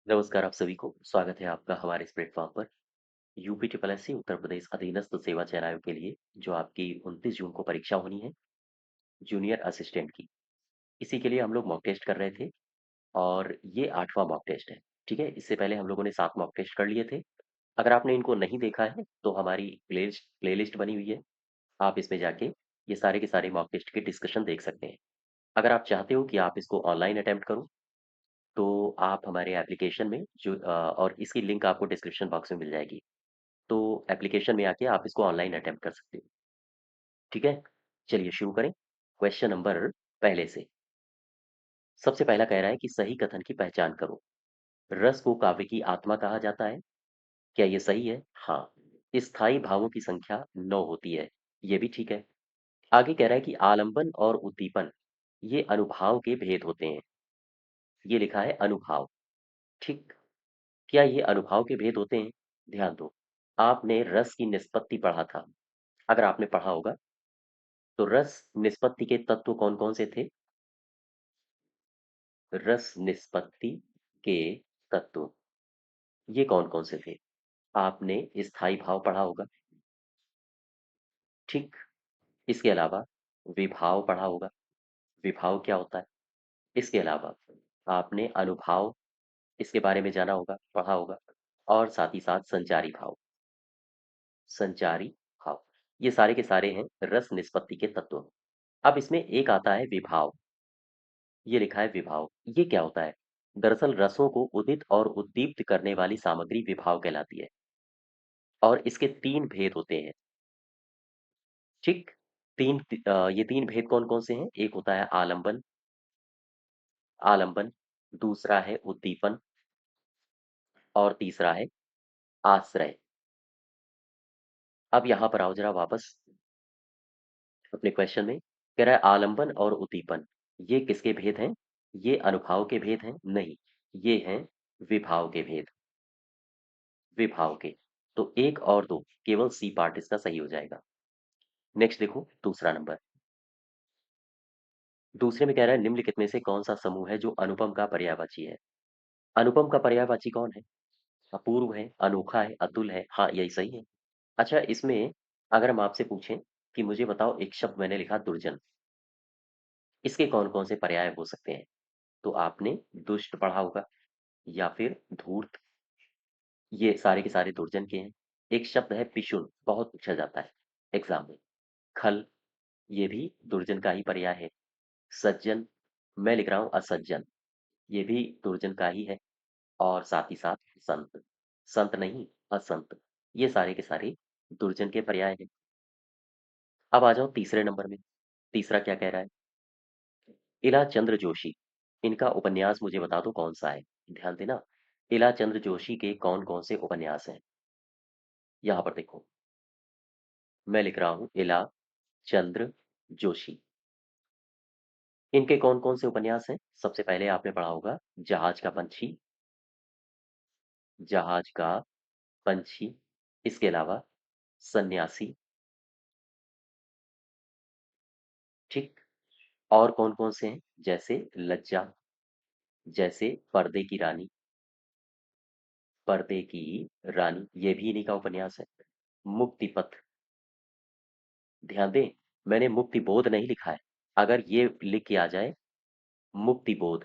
नमस्कार आप सभी को स्वागत है आपका हमारे इस प्लेटफॉर्म पर। UP triple S C Uttar Pradesh अधीनस्थ सेवा चयन आयोग के लिए जो आपकी 29 जून को परीक्षा होनी है जूनियर असिस्टेंट की। इसी के लिए हम लोग मॉक टेस्ट कर रहे थे और ये 8वां मॉक टेस्ट है। ठीक है, इससे पहले हम लोगों ने 7 मॉक टेस्ट कर लिए थे। अगर आपने इनको नहीं देखा है तो हमारी प्लेलिस्ट बनी हुई है। आप इसमें जाके ये सारे के सारे मॉक टेस्ट के डिस्कशन देख सकते हैं। अगर आप चाहते हो कि आप इसको ऑनलाइन अटेम्प्ट करो तो आप हमारे एप्लीकेशन में और इसकी लिंक आपको डिस्क्रिप्शन बॉक्स में मिल जाएगी। तो एप्लीकेशन में आके आप इसको ऑनलाइन अटेम्प्ट कर सकते हो। ठीक है, चलिए शुरू करें। क्वेश्चन नंबर पहले से। सबसे पहला कह रहा है कि सही कथन की पहचान करो। रस को काव्य की आत्मा कहा जाता है। क्या ये सही है? हाँ। स्थायी भावों की संख्या 9 होती है। ये भी ठीक है। आगे कह रहा है कि आलंबन और उद्दीपन ये अनुभाव के भेद होते हैं। ये लिखा है अनुभाव। ठीक। क्या ये अनुभाव के भेद होते हैं? ध्यान दो। आपने रस की निष्पत्ति पढ़ा था। अगर आपने पढ़ा होगा तो रस निष्पत्ति के तत्व कौन-कौन से थे? रस निष्पत्ति के तत्व ये कौन-कौन से थे? आपने स्थायी भाव पढ़ा होगा, ठीक? इसके अलावा विभाव पढ़ा होगा, विभाव क्या होता है? इसके अलावा आपने अनुभाव इसके बारे में जाना होगा, पढ़ा होगा और साथ ही साथ संचारी भाव, संचारी भाव। ये सारे के सारे हैं रस निष्पत्ति के तत्व। अब इसमें एक आता है विभाव। ये लिखा है विभाव। ये क्या होता है? दरअसल रसों को उदित और उद्दीप्त करने वाली सामग्री विभाव कहलाती है और इसके 3 भेद होते हैं। ठीक? ये 3 भेद कौन-कौन से हैं? एक होता है आलंबन आलंबन, दूसरा है उद्दीपन और तीसरा है आश्रय। अब यहाँ पर आओ ज़रा वापस अपने क्वेश्चन में। कह रहा है आलंबन और उद्दीपन, ये किसके भेद हैं? ये अनुभाव के भेद हैं? नहीं, ये हैं विभाव के भेद, विभाव के। तो 1 और 2 केवल सी पार्ट इसका सही हो जाएगा। नेक्स्ट देखो दूसरा नंबर। दूसरे में कह रहा है निम्नलिखित में से कौन-सा समूह है जो अनुपम का पर्यायवाची है? अनुपम का पर्यायवाची कौन है? अपूर्व है, अनोखा है, अतुल है। हाँ, यही सही है। अच्छा, इसमें अगर हम आपसे पूछें कि मुझे बताओ एक शब्द मैंने लिखा दुर्जन, इसके कौन-कौन से पर्याय हो सकते हैं? तो आपने दुष्ट पढ़ा होगा या फिर धूर्त, ये सारे के सारे दुर्जन के हैं। एक शब्द है पिशुन, बहुत पूछा जाता है एग्ज़ाम में। खल, ये भी दुर्जन का ही पर्याय है। सज्जन, मैं लिख रहा हूँ असज्जन, ये भी दुर्जन का ही है और साथ ही साथ संत, संत नहीं असंत, ये सारे के सारे दुर्जन के पर्याय हैं। अब आ जाओ तीसरे नंबर में। तीसरा क्या कह रहा है? इला चंद्र जोशी, इनका उपन्यास मुझे बता दो कौन सा है? ध्यान देना। इला चंद्र जोशी के कौन-कौन से उपन्यास हैं? यहाँ पर देखो, मैं लिख रहा हूँ इला चंद्र जोशी। इनके कौन-कौन से उपन्यास हैं? सबसे पहले आपने पढ़ा होगा जहाज का पंछी, जहाज का पंछी, इसके अलावा सन्यासी, ठीक? और कौन-कौन से हैं? जैसे लज्जा, जैसे पर्दे की रानी, पर्दे की रानी, ये भी इन्हीं का उपन्यास है। मुक्ति पथ, ध्यान दें, मैंने मुक्ति बोध नहीं लिखा है। अगर ये लिख के आ जाए मुक्ति बोध,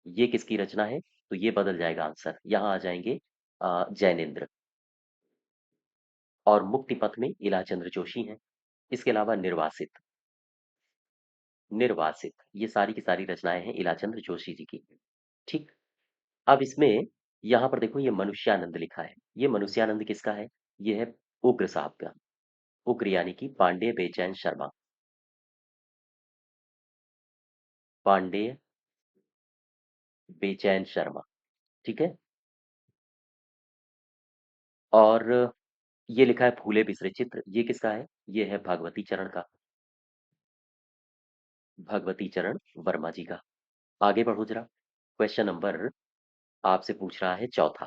ये किसकी रचना है? तो ये बदल जाएगा आंसर। यहाँ आ जाएँगे जैनेंद्र और मुक्ति पथ में इलाचंद्र जोशी हैं। इसके अलावा निर्वासित, निर्वासित, ये सारी की सारी रचनाएँ हैं इलाचंद्र जोशी जी की। ठीक? अब इसमें यहाँ पर देखो ये मनुष्यानंद लिखा है। ये मनुष्यानंद किसका है? ये है उग्र साहब का। उग्र यानी कि पांडेय बेचैन शर्मा, पांडेय बेचैन शर्मा, ठीक है? और ये लिखा है फूले बिसरे चित्र, ये किसका है? ये है भगवती चरण का, भगवती चरण वर्मा जी का। आगे बढ़ो जरा। क्वेश्चन नंबर आपसे पूछ रहा है चौथा।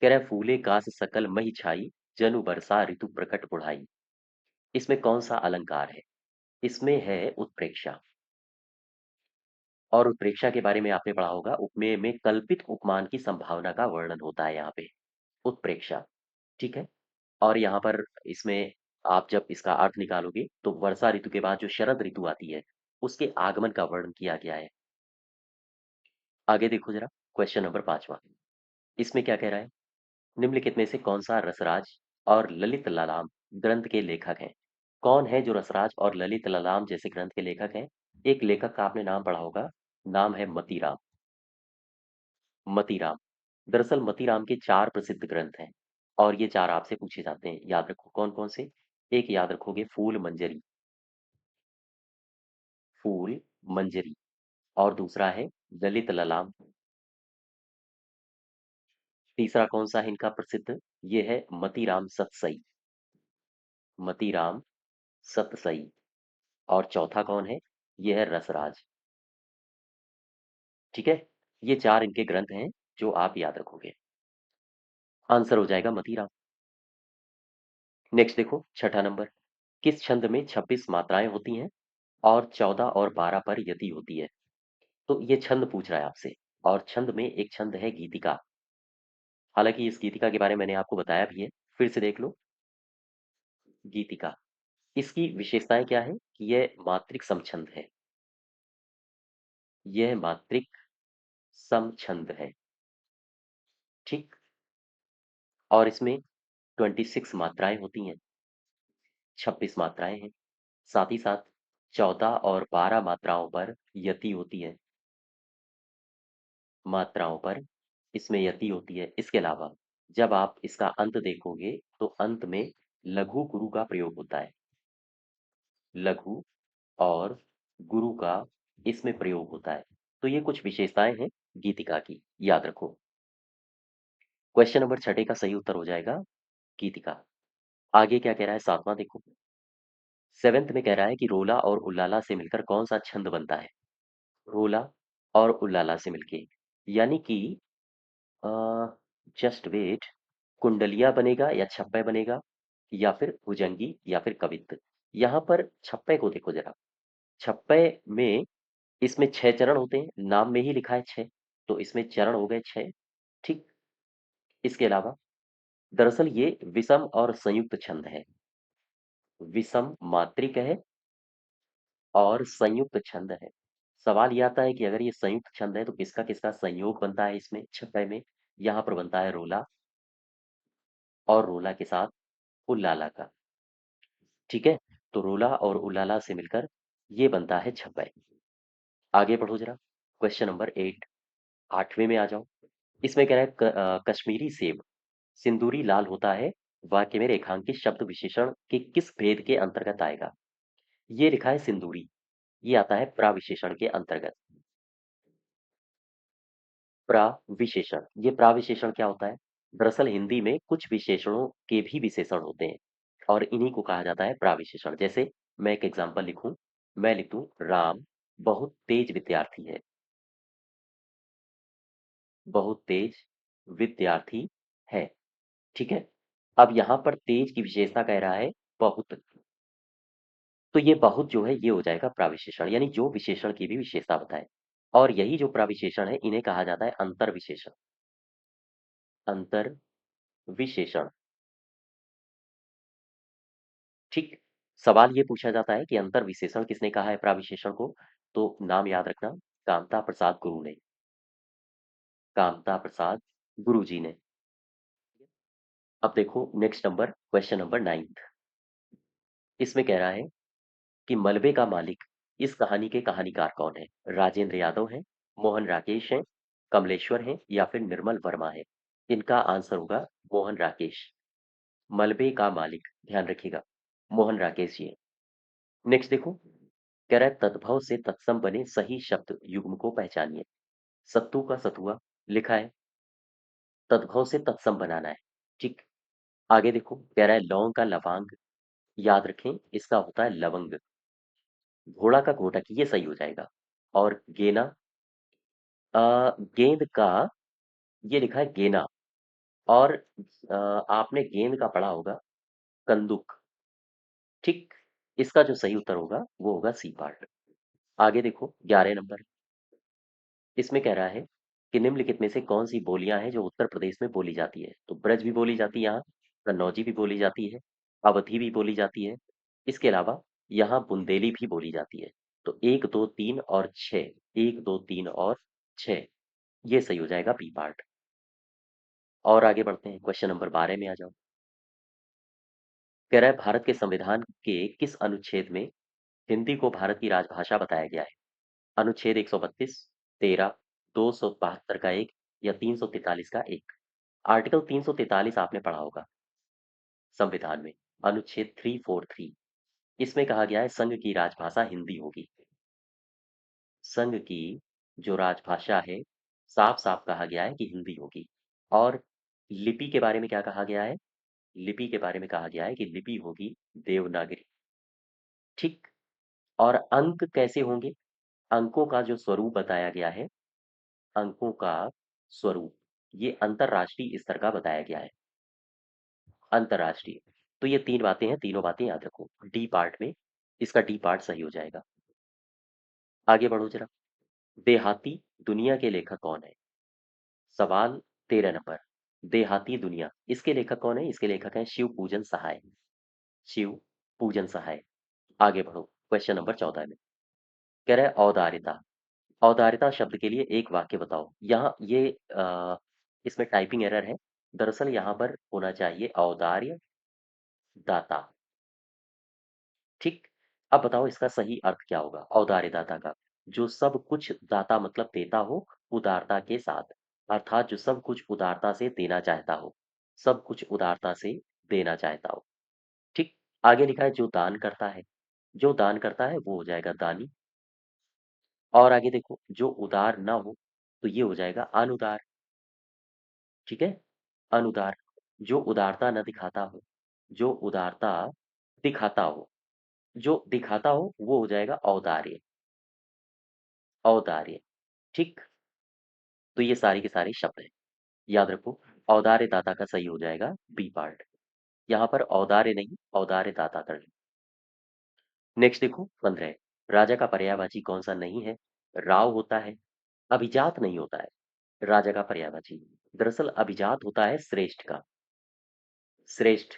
कह रहा है फूले कास सकल मही छाई, जनु बरसा ऋतु प्रकट बुढ़ाई। इसमें कौन सा अलंकार है? इसमें है उत्प्रेक्षा। और उत्प्रेक्षा के बारे में आपने पढ़ा होगा, उपमेय में कल्पित उपमान की संभावना का वर्णन होता है यहाँ पे, उत्प्रेक्षा, ठीक है? और यहाँ पर इसमें आप जब इसका अर्थ निकालोगे, तो वर्षा ऋतु के बाद जो शरद ऋतु आती है, उसके आगमन का वर्णन किया गया है। आगे देखो जरा, क्वेश्चन नंबर 5वां। इसमें क्या कह रहा है? निम्नलिखित में से कौन सा रसराज और ललित ललाम ग्रंथ के लेखक हैं? कौन है जो रसराज और ललित ललाम जैसे ग्रंथ के लेखक हैं? एक लेखक का आपने नाम पढ़ा होगा, नाम है मतीराम। मतीराम। दरअसल मतीराम के 4 प्रसिद्ध ग्रंथ हैं और ये 4 आपसे पूछे जाते हैं। याद रखो कौन-कौन से? एक याद रखोगे फूल मंजरी, फूल मंजरी, और दूसरा है ललित ललाम। तीसरा कौन सा है इनका प्रसिद्ध? ये है मतीराम सतसई, मतीराम सतसई। और चौथा कौन है? ये है रसराज। ठीक है? ये 4 इनके ग्रंथ हैं जो आप याद रखोगे। आंसर हो जाएगा मतीराम। नेक्स्ट देखो, छठा नंबर। किस छंद में 26 मात्राएं होती हैं और 14 और 12 पर यति होती है? तो ये छंद पूछ रहा है आपसे, और छंद में एक छंद है गीतिका। हालांकि इस गीतिका के बारे में मैंने आपको बताया भी है, फिर से देख लो। गीतिका, इसकी विशेषताएं क्या है कि यह मात्रिक समछंद है। यह मात्रिक समछंद है, ठीक। और इसमें 26 मात्राएं होती हैं, 26 मात्राएं हैं। साथ ही साथ 14 और 12 मात्राओं पर यति होती है, मात्राओं पर इसमें यति होती है। इसके अलावा जब आप इसका अंत देखोगे, तो अंत में लघु गुरु का प्रयोग होता है। लघु और गुरु का इसमें प्रयोग होता है। तो ये कुछ विशेषताएं हैं गीतिका की, याद रखो। क्वेश्चन नंबर 6 का सही उत्तर हो जाएगा गीतिका। आगे क्या कह रहा है, 7वां देखो। 7th में कह रहा है कि रोला और उल्लाला से मिलकर कौन सा छंद बनता है? रोला और उल्लाला से मिलके, यानी कि जस्ट वेट, कुंडलिया बनेगा या छप्पय बनेगा, या फिर भुजंगी या फिर कवित्त। यहाँ पर छप्पय को देखो जरा। छप्पय में इसमें 6 चरण होते हैं, नाम में ही लिखा है 6, तो इसमें चरण हो गए 6, ठीक। इसके अलावा दरअसल ये विषम और संयुक्त छंद है, विषम मात्रिक है और संयुक्त छंद है। सवाल ये आता है कि अगर ये संयुक्त छंद है तो किसका किसका संयोग बनता है इसमें, छठे में? यहाँ पर बनता है रोला, और रोला के साथ उल्लाला का, ठीक है। तो रोला और उल्लाला से मिलकर ये बनता है छपै। आगे बढ़ो जरा, क्वेश्चन नंबर 8, 8वें में आ जाओ। इसमें कह रहा है कश्मीरी सेब सिंदूरी लाल होता है, वाक्य में रेखांकित शब्द विशेषण के किस भेद के अंतर्गत आएगा? ये लिखा है सिंदूरी, ये आता है प्राविशेषण के अंतर्गत। प्राविशेषण, ये प्राविशेषण क्या होता है? दरअसल हिंदी में कुछ विशेषणों के भी विशेषण होते हैं और इन्हीं को कहा जाता है प्राविशेषण। जैसे मैं एक एग्जांपल लिखूं, मैं लिख दूं राम बहुत तेज विद्यार्थी है, बहुत तेज विद्यार्थी है, ठीक है। अब यहाँ पर तेज की विशेषता कह रहा है बहुत, तो ये बहुत जो है ये हो जाएगा प्राविशेषण, यानी जो विशेषण की भी विशेषता बताए। और यही जो प्राविशेषण है इन्हें कहा जाता है अंतर विशेषण, अंतर विशेषण, ठीक। सवाल ये पूछा जाता है कि अंतर विशेषण किसने कहा है प्राविशेषण को? तो नाम याद रखना, कामता प्रसाद गुरु ने, कामता प्रसाद गुरु जी ने। अब देखो नेक्स्ट नंबर, क्वेश्चन नंबर 9। इसमें कह रहा है कि मलबे का मालिक इस कहानी के कहानीकार कौन है? राजेंद्र यादव है, मोहन राकेश हैं, कमलेश्वर हैं, या फिर निर्मल वर्मा है? इनका आंसर होगा मोहन राकेश। मलबे का मालिक, ध्यान रखिएगा, मोहन राकेश जी हैं। नेक्स्ट देखो, कह रहा है तद्भव से तत्सम बने सही शब्द युग्म को पहचानिए। सत्तू का सतुआ लिखा है, तद्भव से तत्सम बनाना है, ठीक। आगे देखो, कह रहा है लौंग का लवांग, याद रखें इसका होता है लवंग। घोड़ा का घोटक, ये सही हो जाएगा। और गेना, गेंद का, ये लिखा है गेना। और आपने गेंद का पढ़ा होगा कंदुक, ठीक। इसका जो सही उत्तर होगा वो होगा सी पार्ट। आगे देखो 11 नंबर, इसमें कह रहा है कि निम्नलिखित में से कौन सी बोलियां हैं जो उत्तर प्रदेश में बोली जाती है। तो ब्रज भी बोली जाती है यहाँ, कन्नौजी भी बोली जाती है, अवधी भी बोली जाती है। इसके अलावा यहाँ बुंदेली भी बोली जाती है। तो एक दो तीन और छः, एक दो तीन और छः, ये सही हो जाएगा बी पार्ट। और आगे बढ़ते हैं, क्वेश्चन नंबर 12 में आ जाओ। कह रहा है भारत के संविधान के किस अनुच्छेद में हिंदी को भारत की राजभाषा बताया गया है। अनुच्छेद 132, 13, 272 का एक, या 343 का एक। आर्टिकल 343 आपने पढ़ा होगा संविधान में, अनुच्छेद 343। इसमें कहा गया है संघ की राजभाषा हिंदी होगी। संघ की जो राजभाषा है, साफ साफ कहा गया है कि हिंदी होगी। और लिपि के बारे में क्या कहा गया है? लिपि के बारे में कहा गया है कि लिपि होगी देवनागरी। ठीक। और अंक कैसे होंगे? अंकों का जो स्वरूप बताया गया है, अंकों का स्वरूप, ये अंतरराष्ट्रीय स्तर का बताया गया है। अंतरराष्ट्रीय। तो ये तीन बातें हैं, तीनों बातें याद रखो डी पार्ट में। इसका डी पार्ट सही हो जाएगा। आगे बढ़ो जरा। देहाती दुनिया के लेखक कौन है? सवाल 13 नंबर। देहाती दुनिया, इसके लेखक कौन है? इसके लेखक हैं शिव पूजन सहाय। शिव पूजन सहाय। आगे बढ़ो, क्वेश्चन नंबर 14 में कह रहा है औदार्यता। औदार्यता शब्द के लिए एक वाक्य बताओ। यहाँ ये इसमें टाइपिंग एरर है। दरअसल यहाँ पर होना चाहिए औदार्य दाता। ठीक। अब बताओ इसका सही अर्थ क्या होगा औदार्य दाता का? जो सब कुछ दाता मतलब देता हो उदारता के साथ, अर्थात जो सब कुछ उदारता से देना चाहता हो, सब कुछ उदारता से देना चाहता हो। ठीक। आगे लिखा है जो दान करता है। जो दान करता है वो हो जाएगा दानी। और आगे देखो, जो उदार ना हो तो ये हो जाएगा अनुदार। ठीक है, अनुदार। जो उदारता न दिखाता हो, जो उदारता दिखाता हो, जो दिखाता हो वो हो जाएगा औदार्य। औदार्य। ठीक। तो ये सारे के सारे शब्द हैं, याद रखो। औदार्य दाता का सही हो जाएगा बी पार्ट। यहाँ पर औदार्य नहीं, औदार्य दाता कर। नेक्स्ट देखो 15। राजा का पर्यायवाची कौन सा नहीं है? राव होता है, अभिजात नहीं होता है। राजा का पर्यायवाची दरअसल अभिजात होता है श्रेष्ठ का। श्रेष्ठ,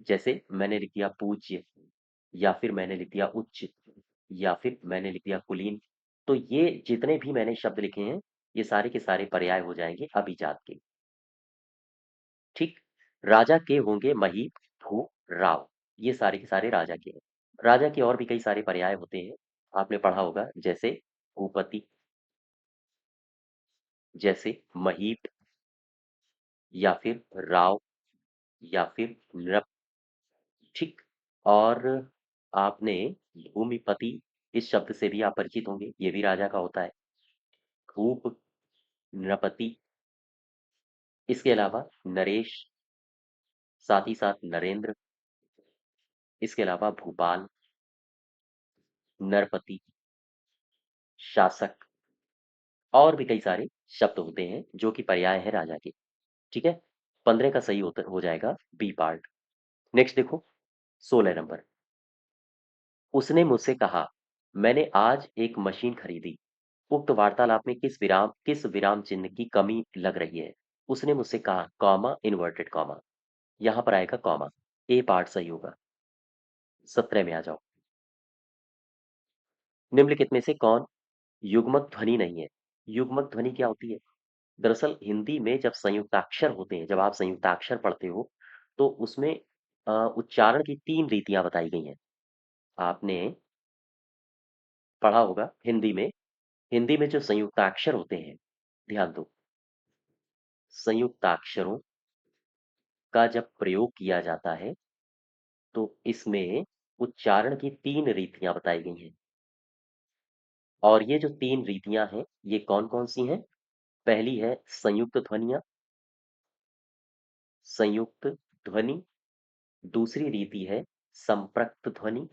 जैसे मैंने लिख दिया पूज्य, या फिर मैंने लिख दिया उच्च, या फिर मैंने लिख दिया कुलीन। तो ये जितने भी मैंने शब्द लिखे हैं, ये सारे के सारे पर्याय हो जाएंगे अभिजात के। ठीक। राजा के होंगे मही, भू, राव, ये सारे के सारे राजा के हैं। राजा के और भी कई सारे पर्याय होते हैं, आपने पढ़ा होगा, जैसे भूपति, जैसे महीप, या फिर राव, या फिर नृप। ठीक। और आपने भूमिपति, इस शब्द से भी आप परिचित होंगे, ये भी राजा का होता है। भूप, नृपति। इसके अलावा नरेश, साथ ही साथ नरेंद्र। इसके अलावा भूपाल, नरपति, शासक, और भी कई सारे शब्द होते हैं जो कि पर्याय है राजा के। ठीक है। 15 का सही होता हो जाएगा बी पार्ट। नेक्स्ट देखो 16 नंबर। उसने मुझसे कहा, मैंने आज एक मशीन खरीदी। उक्त वार्तालाप में किस विराम चिन्ह की कमी लग रही है? उसने मुझसे कहा, कॉमा, इन्वर्टेड कॉमा। यहां पर आएगा कॉमा। ए पार्ट सही होगा। 17 में आ जाओ। निम्नलिखित में से कौन युग्मक ध्वनि नहीं है? युग्मक ध्वनि क्या होती है? दरअसल हिंदी में जब संयुक्ताक्षर होते हैं, जब आप संयुक्ताक्षर पढ़ते हो, तो उसमें उच्चारण की 3 रीतियां बताई गई हैं। आपने पढ़ा होगा हिंदी में। हिंदी में जो संयुक्ताक्षर होते हैं, ध्यान दो, संयुक्ताक्षरों का जब प्रयोग किया जाता है, तो इसमें उच्चारण की 3 रीतियां बताई गई हैं। और ये जो 3 रीतियां हैं, ये कौन-कौन सी हैं? पहली है संयुक्त ध्वनियाँ, संयुक्त ध्वनि। दूसरी रीति है संपृक्त ध्वनि।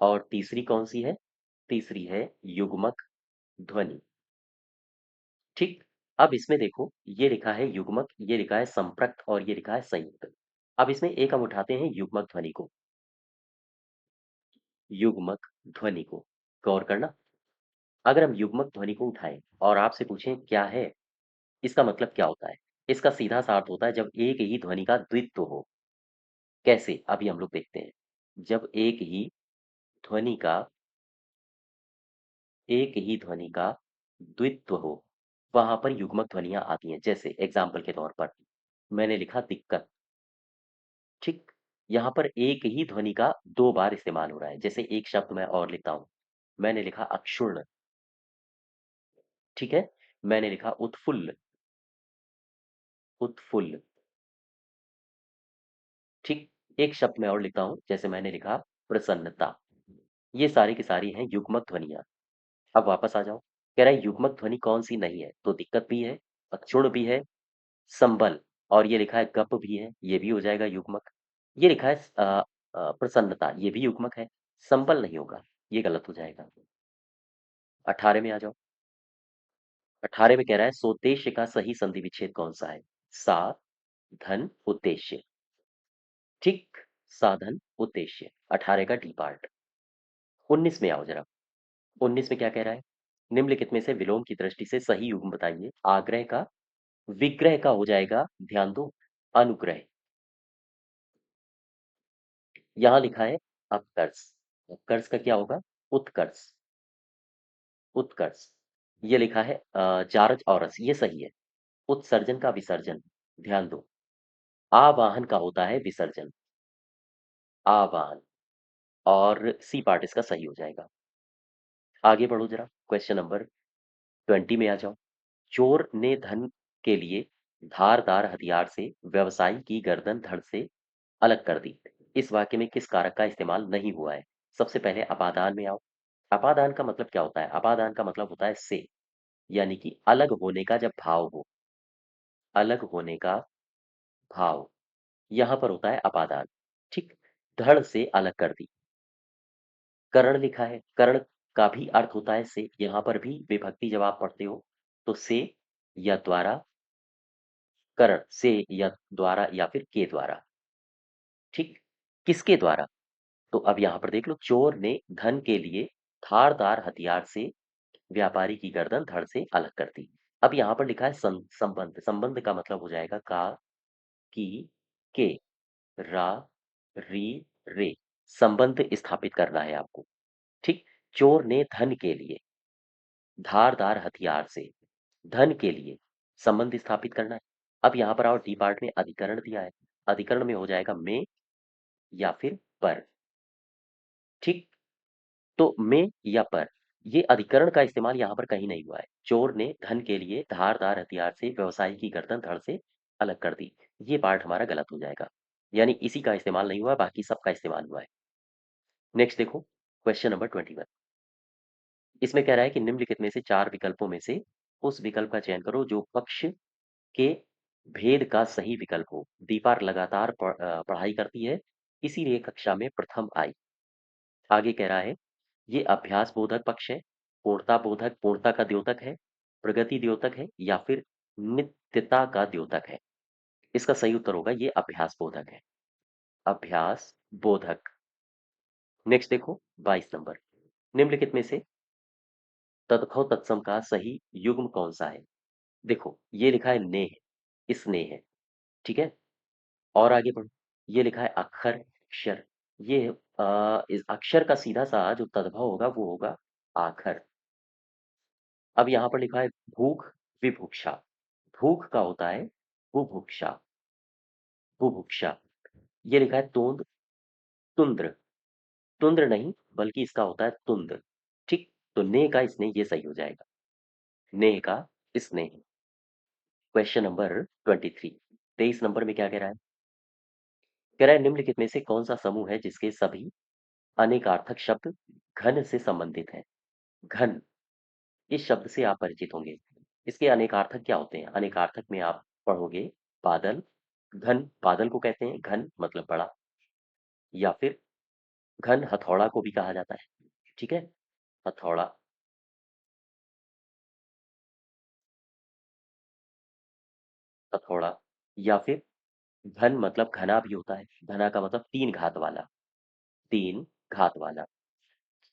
और तीसरी कौन सी है? तीसरी है युग्मक ध्वनि। ठीक। अब इसमें देखो, ये लिखा है युग्मक, ये लिखा है संपृक्त, और ये लिखा है संयुक्त। अब इसमें एक हम उठाते हैं युग्मक ध्वनि को। युग्मक ध्वनि को गौर करना। अगर हम युग्मक ध्वनि को उठाएं और आपसे पूछें क्या है, इसका मतलब क्या होता है? इसका सीधा सा अर्थ होता है जब एक ही ध्वनि का द्वित्व हो। कैसे? अभी हम लोग देखते हैं। जब ध्वनि का एक ही ध्वनि का द्वित्व हो, वहां पर युग्मक ध्वनियां आती हैं। जैसे एग्जाम्पल के तौर पर मैंने लिखा दिक्कत, ठीक? यहाँ पर एक ही ध्वनि का दो बार इस्तेमाल हो रहा है। जैसे एक शब्द मैं और लिखता हूँ, मैंने लिखा अक्षुण्ण, ठीक है? मैंने लिखा उत्फुल्ल, उत्फुल्ल, ठीक? एक शब्द मैं और लिखता हूँ, जैसे मैंने लिखा प्रसन्नता। ये सारी की सारी हैं युग्मक ध्वनियाँ। अब वापस आ जाओ। कह रहा है युग्मक ध्वनि कौन-सी नहीं है? तो दिक्कत भी है, अक्षुण्ण भी है, संबल, और ये लिखा है गप भी है, ये भी हो जाएगा युग्मक। ये लिखा है प्रसन्नता, ये भी युग्मक है। संबल नहीं होगा, ये गलत हो जाएगा। 18 में आ जाओ। 18 में कह रहा है सोद्देश्य का सही संधि विच्छेद कौन सा है? सा, धन, उद्देश्य, ठीक? साधन, उद्देश्य, 18 का डी पार्ट। 19 में आओ जरा। 19 में क्या कह रहा है? निम्नलिखित में से विलोम की दृष्टि से सही युग्म बताइए। आग्रह का विग्रह का हो जाएगा, ध्यान दो, अनुग्रह। यहाँ लिखा है अपकर्ष, अपकर्ष का क्या होगा? उत्कर्ष, उत्कर्ष। ये लिखा है जारज औरस, ये सही है। उत्सर्जन का विसर्जन, ध्यान दो। आवाहन का होता है विसर्जन, आवाहन, और सी पार्ट इसका सही हो जाएगा। आगे बढ़ो जरा, क्वेश्चन नंबर 20 में आ जाओ। चोर ने धन के लिए धारदार हथियार से व्यवसायी की गर्दन धड़ से अलग कर दी। इस वाक्य में किस कारक का इस्तेमाल नहीं हुआ है? सबसे पहले अपादान में आओ। अपादान का मतलब क्या होता है? अपादान का मतलब होता है से, यानी कि अलग होने का जब भाव हो, अलग होने का भाव, यहाँ पर होता है अपादान, ठीक? धड़ से अलग कर दी। करण लिखा है, करण का भी अर्थ होता है से, यहाँ पर भी विभक्ति जब आप पढ़ते हो तो से या द्वारा, करण से या द्वारा या फिर के द्वारा, ठीक? किसके द्वारा? तो अब यहाँ पर देख लो, चोर ने धन के लिए धारदार हथियार से व्यापारी की गर्दन धड़ से अलग कर दी। अब यहाँ पर लिखा है संबंध, संबंध का मतलब हो जाएगा का, की, के, रा, री, रे। संबंध स्थापित करना है आपको, ठीक? चोर ने धन के लिए धारदार हथियार से, धन के लिए संबंध स्थापित करना है। अब यहाँ पर आओ, डी पार्ट में अधिकरण दिया है। अधिकरण में हो जाएगा में या फिर पर, ठीक? तो में या पर, ये अधिकरण का इस्तेमाल यहाँ पर कहीं नहीं हुआ है। चोर ने धन के लिए धारदार हथियार से व्यवसायी की गर्दन धड़ से अलग कर दी, ये पार्ट हमारा गलत हो जाएगा। यानी इसी का इस्तेमाल नहीं हुआ है, बाकी सबका इस्तेमाल हुआ है। नेक्स्ट देखो, क्वेश्चन नंबर 21। इसमें कह रहा है कि निम्नलिखित में से चार विकल्पों में से उस विकल्प का चयन करो जो पक्ष के भेद का सही विकल्प हो। दीपा लगातार पढ़ाई करती है, इसीलिए कक्षा में प्रथम आई। आगे कह रहा है ये अभ्यास बोधक पक्ष है, पूर्णता बोधक, पूर्णता का द्योतक है, प्रगति द्योतक है, या फिर नित्यता का द्योतक है। इसका सही उत्तर होगा ये अभ्यास बोधक है, अभ्यास बोधक। नेक्स्ट देखो 22 नंबर। निम्नलिखित में से तत्खौ तत्सम का सही युग्म कौन सा है? देखो ये लिखा है नेह, स्नेह है, ठीक है? और आगे बढ़ो, ये लिखा है अक्षर, अक्षर, ये इस अक्षर का सीधा सा जो तद्भव होगा वो होगा आखर। अब यहाँ पर लिखा है भूख, विभुक्षा। भूख का होता है बुभुक्षा, बुभुक्षा। ये लिखा है तोंद, तुंद्र, तुंद्र नहीं बल्कि इसका होता है तुंद, ठीक? तो ने का स्नेह ये सही हो जाएगा, ने का स्नेह। Question number 23। 23 नंबर में क्या कह रहा है? कह रहा है निम्नलिखित में से कौन सा समूह है जिसके सभी अनेकार्थक शब्द घन से संबंधित हैं? घन, इस शब्द से आप परिचित होंगे। इसके अनेकार्थक क्या होते हैं? अनेकार्थक में आप पढ़ोगे बादल, घन बादल को कहते हैं, घन मतलब बड़ा, या फिर घन हथौड़ा को भी कहा जाता है, ठीक है? हथौड़ा, हथौड़ा, या फिर घन मतलब घना भी होता है। घना का मतलब तीन घात वाला, तीन घात वाला,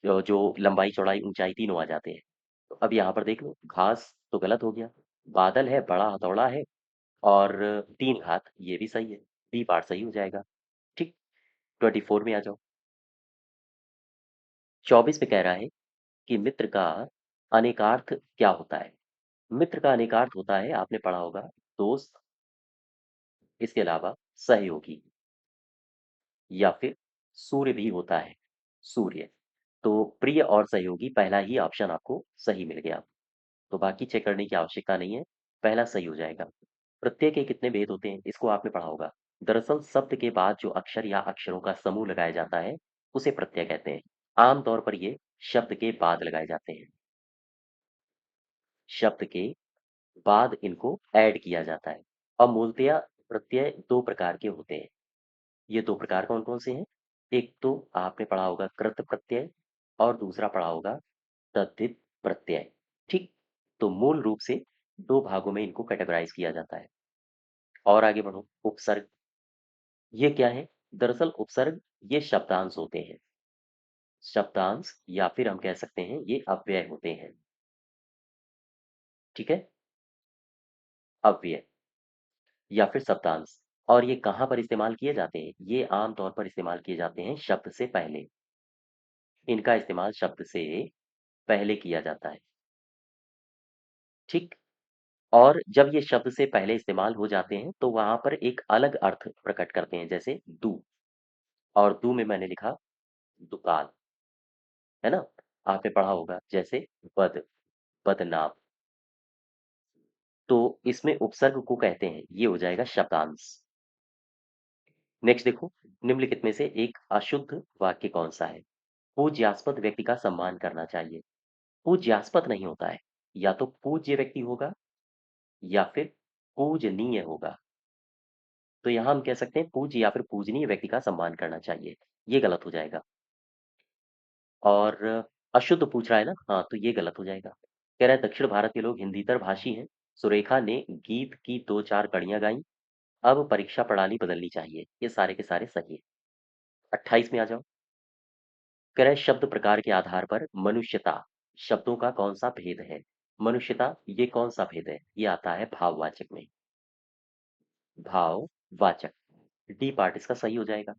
जो जो लंबाई चौड़ाई ऊंचाई तीनों आ जाते हैं। तो अब यहाँ पर देख लो, घास तो गलत हो गया, बादल है, बड़ा हथौड़ा है, और 3 घात, ये भी सही है। बी पार्ट सही हो जाएगा। ठीक। 24 में आ जाओ। 24 में कह रहा है कि मित्र का अनेकार्थ क्या होता है। मित्र का अनेकार्थ होता है, आपने पढ़ा होगा, दोस्त, इसके अलावा सहयोगी, या फिर सूर्य भी होता है, सूर्य। तो प्रिय और सहयोगी, पहला ही ऑप्शन आपको सही मिल गया। तो बाकी चेक करने की आवश्यकता नहीं है, पहला सही हो जाएगा। प्रत्यय के कितने भेद होते हैं, इसको आपने पढ़ा होगा। दरअसल शब्द के बाद जो अक्षर या अक्षरों का समूह लगाया जाता है, उसे प्रत्यय कहते हैं। आमतौर पर ये शब्द के बाद लगाए जाते हैं, शब्द के बाद इनको ऐड किया जाता है। अब मूलतया प्रत्यय दो प्रकार के होते हैं। ये दो प्रकार कौन कौन से हैं? एक तो आपने पढ़ा होगा कृत प्रत्यय, और दूसरा पढ़ा होगा तद्धित प्रत्यय। ठीक। तो मूल रूप से दो भागों में इनको कैटेगराइज किया जाता है। और आगे बढ़ो, उपसर्ग, ये क्या है? दरअसल उपसर्ग ये शब्दांश होते हैं, शब्दांश, या फिर हम कह सकते हैं ये अव्यय होते हैं। ठीक है, अव्यय या फिर शब्दांश। और ये कहाँ पर इस्तेमाल किए जाते हैं? ये आमतौर पर इस्तेमाल किए जाते हैं शब्द से पहले। इनका इस्तेमाल शब्द से पहले किया जाता है। ठीक। और जब ये शब्द से पहले इस्तेमाल हो जाते हैं तो वहां पर एक अलग अर्थ प्रकट करते हैं, जैसे दू, और दू में मैंने लिखा दुकान, है ना? आपने पढ़ा होगा, जैसे बद, बदनाम। तो इसमें उपसर्ग को कहते हैं, ये हो जाएगा शब्दांश। नेक्स्ट देखो, निम्नलिखित में से एक अशुद्ध वाक्य कौन सा है? पूज्यास्पद व्यक्ति का सम्मान करना चाहिए। पूज्यास्पद नहीं होता है, या तो पूज्य व्यक्ति होगा या फिर पूजनीय होगा। तो यहाँ हम कह सकते हैं पूज्य या फिर पूजनीय व्यक्ति का सम्मान करना चाहिए, ये गलत हो जाएगा। और अशुद्ध पूछ रहा है ना, हाँ, तो ये गलत हो जाएगा। कह रहा है दक्षिण भारत के लोग हिंदीतर भाषी हैं। सुरेखा ने गीत की 2-4 कड़ियां गाई। अब परीक्षा प्रणाली बदलनी चाहिए। ये सारे के सारे सही है। 28 में आ जाओ। कह रहा है शब्द प्रकार के आधार पर मनुष्यता शब्दों का कौन सा भेद है? मनुष्यता ये कौन सा भेद है? ये आता है भाववाचक में, भाववाचक। डी पार्ट इसका सही हो जाएगा।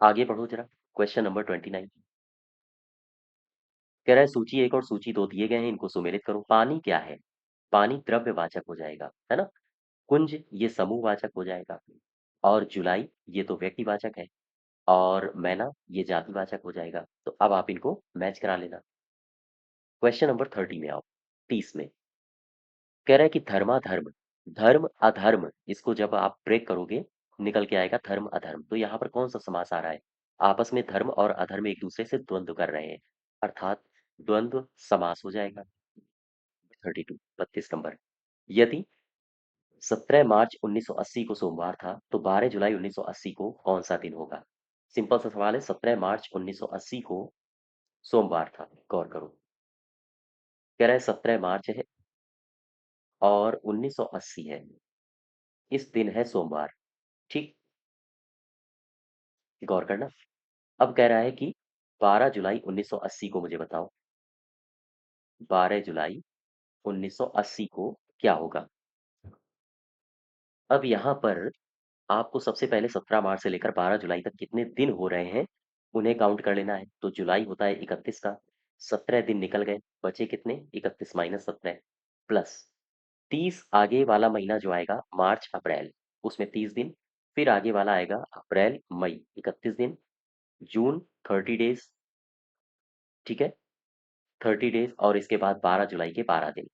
आगे बढ़ो जरा, क्वेश्चन नंबर 29। कह रहा है सूची 1 और सूची 2 दिए गए हैं, इनको सुमेलित करो। पानी क्या है? पानी द्रव्यवाचक हो जाएगा, है ना? कुंज ये समूहवाचक हो जाएगा, और जुलाई ये तो व्यक्तिवाचक है, और मैना ये जातिवाचक हो जाएगा। तो अब आप इनको मैच करा लेना। क्वेश्चन नंबर 30 में आओ, 30 में कह रहा है कि धर्माधर्म, धर्म अधर्म, इसको जब आप ब्रेक करोगे निकल के आएगा धर्म अधर्म। तो यहाँ पर कौन सा समास आ रहा है? आपस में धर्म और अधर्म एक दूसरे से द्वंद्व कर रहे हैं, अर्थात द्वंद्व समास हो जाएगा। 32, 32 नंबर। यदि 17 मार्च 1980 को सोमवार था तो 12 जुलाई 1980 को कौन सा दिन होगा? सिंपल सा सवाल है, 17 मार्च 1980 को सोमवार था, गौर करो। कह रहा है 17 मार्च है और 1980 है, इस दिन है सोमवार। ठीक, गौर करना। अब कह रहा है कि 12 जुलाई 1980 को मुझे बताओ, 12 जुलाई 1980 को क्या होगा? अब यहाँ पर आपको सबसे पहले 17 मार्च से लेकर 12 जुलाई तक कितने दिन हो रहे हैं, उन्हें काउंट कर लेना है। तो जुलाई होता है 31 का, 17 दिन निकल गए, बचे कितने? 31 माइनस 17 प्लस 30, आगे वाला महीना जो आएगा मार्च अप्रैल, उसमें 30 दिन, फिर आगे वाला आएगा अप्रैल मई 31 दिन, जून 30 डेज। ठीक है, 30 डेज, और इसके बाद 12 जुलाई के 12 दिन।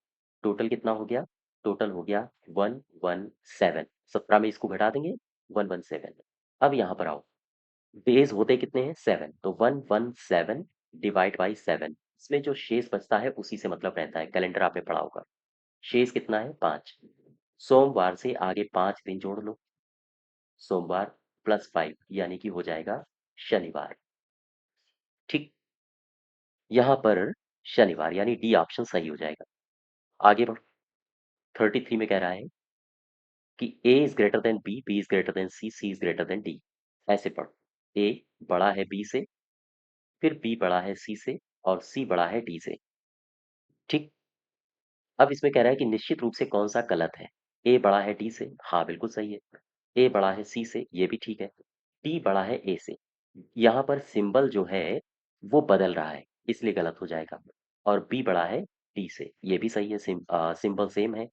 टोटल कितना हो गया? टोटल हो गया 117। 17 में इसको घटा देंगे, 117। अब यहाँ पर आओ, डेज होते कितने हैं? 7, तो 117 डिवाइड बाई 7, इसमें जो शेष बचता है उसी से मतलब रहता है, कैलेंडर आपने पढ़ा होगा। शेष कितना है? 5। सोमवार से आगे 5 दिन जोड़ लो, सोमवार प्लस 5 यानी कि हो जाएगा शनिवार। ठीक, यहाँ पर शनिवार यानी डी ऑप्शन सही हो जाएगा। आगे बढ़ो, 33 में कह रहा है कि A is greater than B is greater than C is greater than D. ऐसे पढ़ो, ए बड़ा है बी से, फिर बी बड़ा है सी से, और सी बड़ा है डी से। ठीक, अब इसमें कह रहा है कि निश्चित रूप से कौन सा गलत है। ए बड़ा है डी से, हाँ बिल्कुल सही है। ए बड़ा है सी से, ये भी ठीक है। डी बड़ा है ए से। यहाँ पर सिंबल जो है वो बदल रहा है, इसलिए गलत हो जाएगा। और बी बड़ा है डी से, ये भी सही है, सिंबल सेम है।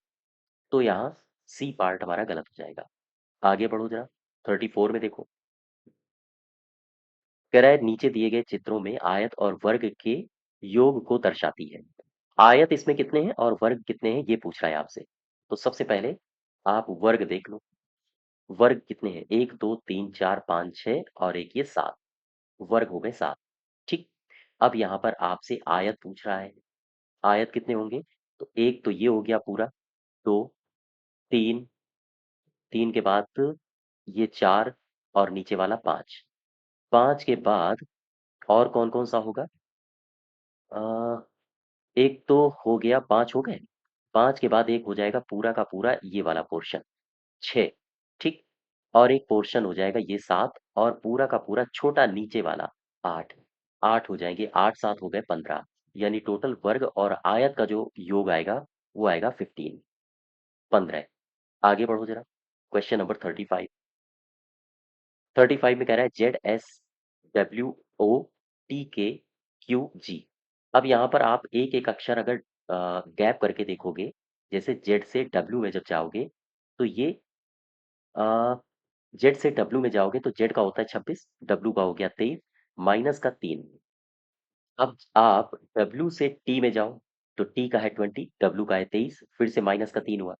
तो यहाँ सी पार्ट हमारा गलत हो जाएगा। आगे बढ़ो जरा, 34 में देखो। कह रहा है नीचे दिए गए चित्रों में आयत और वर्ग के योग को दर्शाती है। आयत इसमें कितने हैं और वर्ग कितने हैं ये पूछ रहा है आपसे। तो सबसे पहले आप वर्ग देख लो। वर्ग कितने हैं, 1 2 3 4 5 6 और एक ये 7। वर्ग हो गए 7। ठीक। अब यहाँ पर आपसे आयत पूछ रहा है। आयत कितने होंगे, तो एक तो ये हो गया पूरा, दो, तीन, तीन के बाद ये 4 और नीचे वाला 5। 5 के बाद और कौन कौन सा होगा, आ, एक तो हो गया, 5 हो गए। 5 के बाद एक हो जाएगा पूरा का पूरा ये वाला पोर्शन, 6। ठीक। और एक पोर्शन हो जाएगा ये 7 और पूरा का पूरा छोटा नीचे वाला 8। 8 हो जाएंगे, 8 7 हो गए 15। यानी टोटल वर्ग और आयत का जो योग आएगा वो आएगा 15, 15। आगे बढ़ो जरा, क्वेश्चन नंबर 35। 35 में कह रहा है ZSWOTKQG। अब यहाँ पर आप एक एक अक्षर अगर गैप करके देखोगे, जैसे जेड से डब्ल्यू में जब जाओगे तो ये जेड से डब्ल्यू में जाओगे तो जेड का होता है 26, डब्ल्यू का हो गया 23, माइनस का 3। अब आप डब्ल्यू से टी में जाओ तो टी का है 20, डब्ल्यू का है 23, फिर से माइनस का 3 हुआ।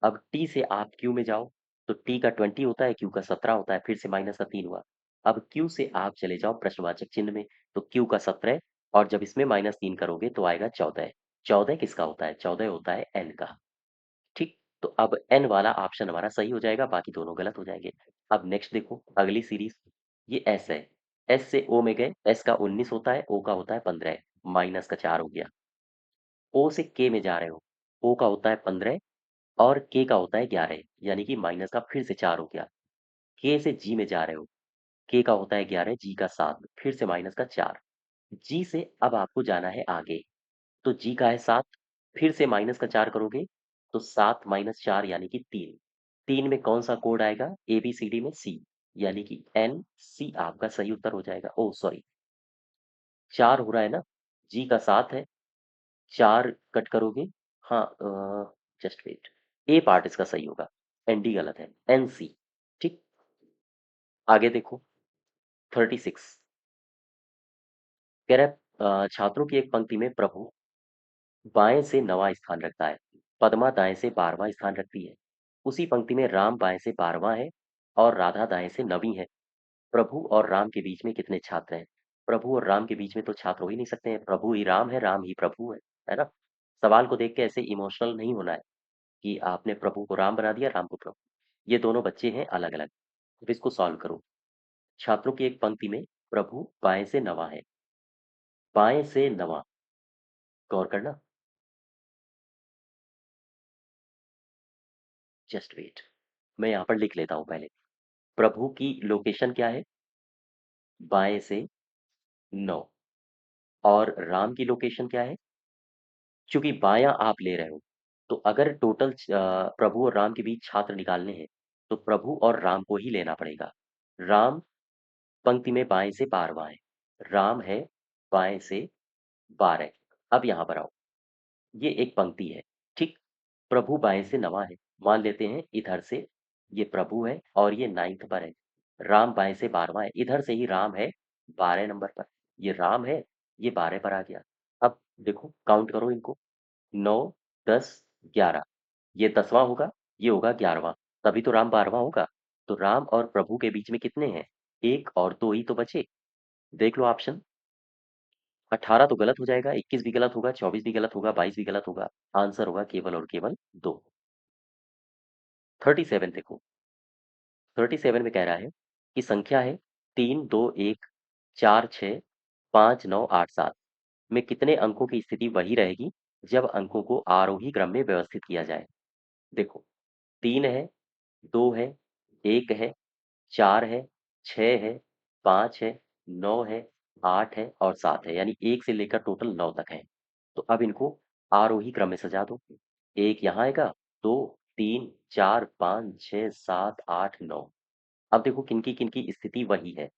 अब टी से आप क्यू में जाओ तो टी का 20 होता है, क्यू का 17 होता है, फिर से माइनस का 3 हुआ। अब क्यू से आप चले जाओ प्रश्नवाचक चिन्ह में तो क्यू का 17, और जब इसमें -3 करोगे तो आएगा 14। 14 किसका होता है, 14 होता है एन का। ठीक। तो अब एन वाला ऑप्शन हमारा सही हो जाएगा, बाकी दोनों गलत हो जाएंगे। अब नेक्स्ट देखो अगली सीरीज, ये एस है। एस से ओ में गए, एस का 19 होता है, ओ का होता है 15, माइनस का 4 हो गया। ओ से के में जा रहे हो, ओ का होता है 15 और के का होता है 11, यानी कि माइनस का फिर से 4 हो गया। के से जी में जा रहे हो, के का होता है 11, जी का 7, फिर से माइनस का 4। जी से अब आपको जाना है आगे, तो जी का है 7, फिर से माइनस का 4 करोगे तो 7 माइनस 4 यानी कि 3। 3 में कौन सा कोड आएगा, ए बी सी डी में सी, यानी कि एन सी आपका सही उत्तर हो जाएगा। ओ सॉरी, 4 हो रहा है ना, जी का 7 है, 4 कट करोगे। हाँ, जस्ट वेट, ए पार्ट इसका सही होगा, एन डी गलत है, एन सी। ठीक। आगे देखो 36। कह रहा है छात्रों की एक पंक्ति में प्रभु बाएं से 9वां स्थान रखता है, पद्मा दाएं से 12वां स्थान रखती है। उसी पंक्ति में राम बाएं से 12वां है और राधा दाएं से 9वीं है। प्रभु और राम के बीच में कितने छात्र हैं। प्रभु और राम के बीच में तो छात्र हो ही नहीं सकते हैं, प्रभु ही राम है, राम ही प्रभु है ना। सवाल को देख के ऐसे इमोशनल नहीं होना है कि आपने प्रभु को राम बना दिया, राम को प्रभु। ये दोनों बच्चे हैं अलग अलग। अब इसको सॉल्व करो। छात्रों की एक पंक्ति में प्रभु बाएं से 9वां है, बाएं से 9वां, गौर करना। जस्ट वेट, मैं यहाँ पर लिख लेता हूँ पहले। प्रभु की लोकेशन क्या है, बाएं से 9, और राम की लोकेशन क्या है, क्योंकि बायां आप ले रहे हो तो अगर टोटल प्रभु और राम के बीच छात्र निकालने हैं तो प्रभु और राम को ही लेना पड़ेगा। राम पंक्ति में बाएं से 12वां है, राम है बाएं से 12। अब यहाँ पर आओ, ये एक पंक्ति है। ठीक। प्रभु बाएं से 9वां है, मान लेते हैं इधर से ये प्रभु है और ये 9th पर है। राम बाएं से 12वां है, इधर से ही राम है 12 नंबर पर, ये राम है, ये 12 पर आ गया। अब देखो काउंट करो इनको, 9 10 11, ये 10वां होगा, ये होगा 11वां, तभी तो राम 12वां होगा। तो राम और प्रभु के बीच में कितने हैं, एक और दो ही तो बचे। देख लो ऑप्शन, 18 तो गलत हो जाएगा, 21 भी गलत होगा, 24 भी गलत होगा, 22 भी गलत होगा। आंसर होगा केवल और केवल 2। 37 देखो, 37 में कह रहा है कि संख्या है 3 2 1 4 6 5 9 8 7 में कितने अंकों की स्थिति वही रहेगी जब अंकों को आरोही क्रम में व्यवस्थित किया जाए। देखो, 3 है, 2 है, 1 है, 4 है, 6 है, 5 है, 9 है, 8 है और 7 है, यानी 1 से लेकर टोटल 9 तक है। तो अब इनको आरोही क्रम में सजा दो। एक यहाँ आएगा, दो, तीन, चार, पाँच, छः, सात, आठ, नौ। अब देखो किनकी किनकी स्थिति वही है।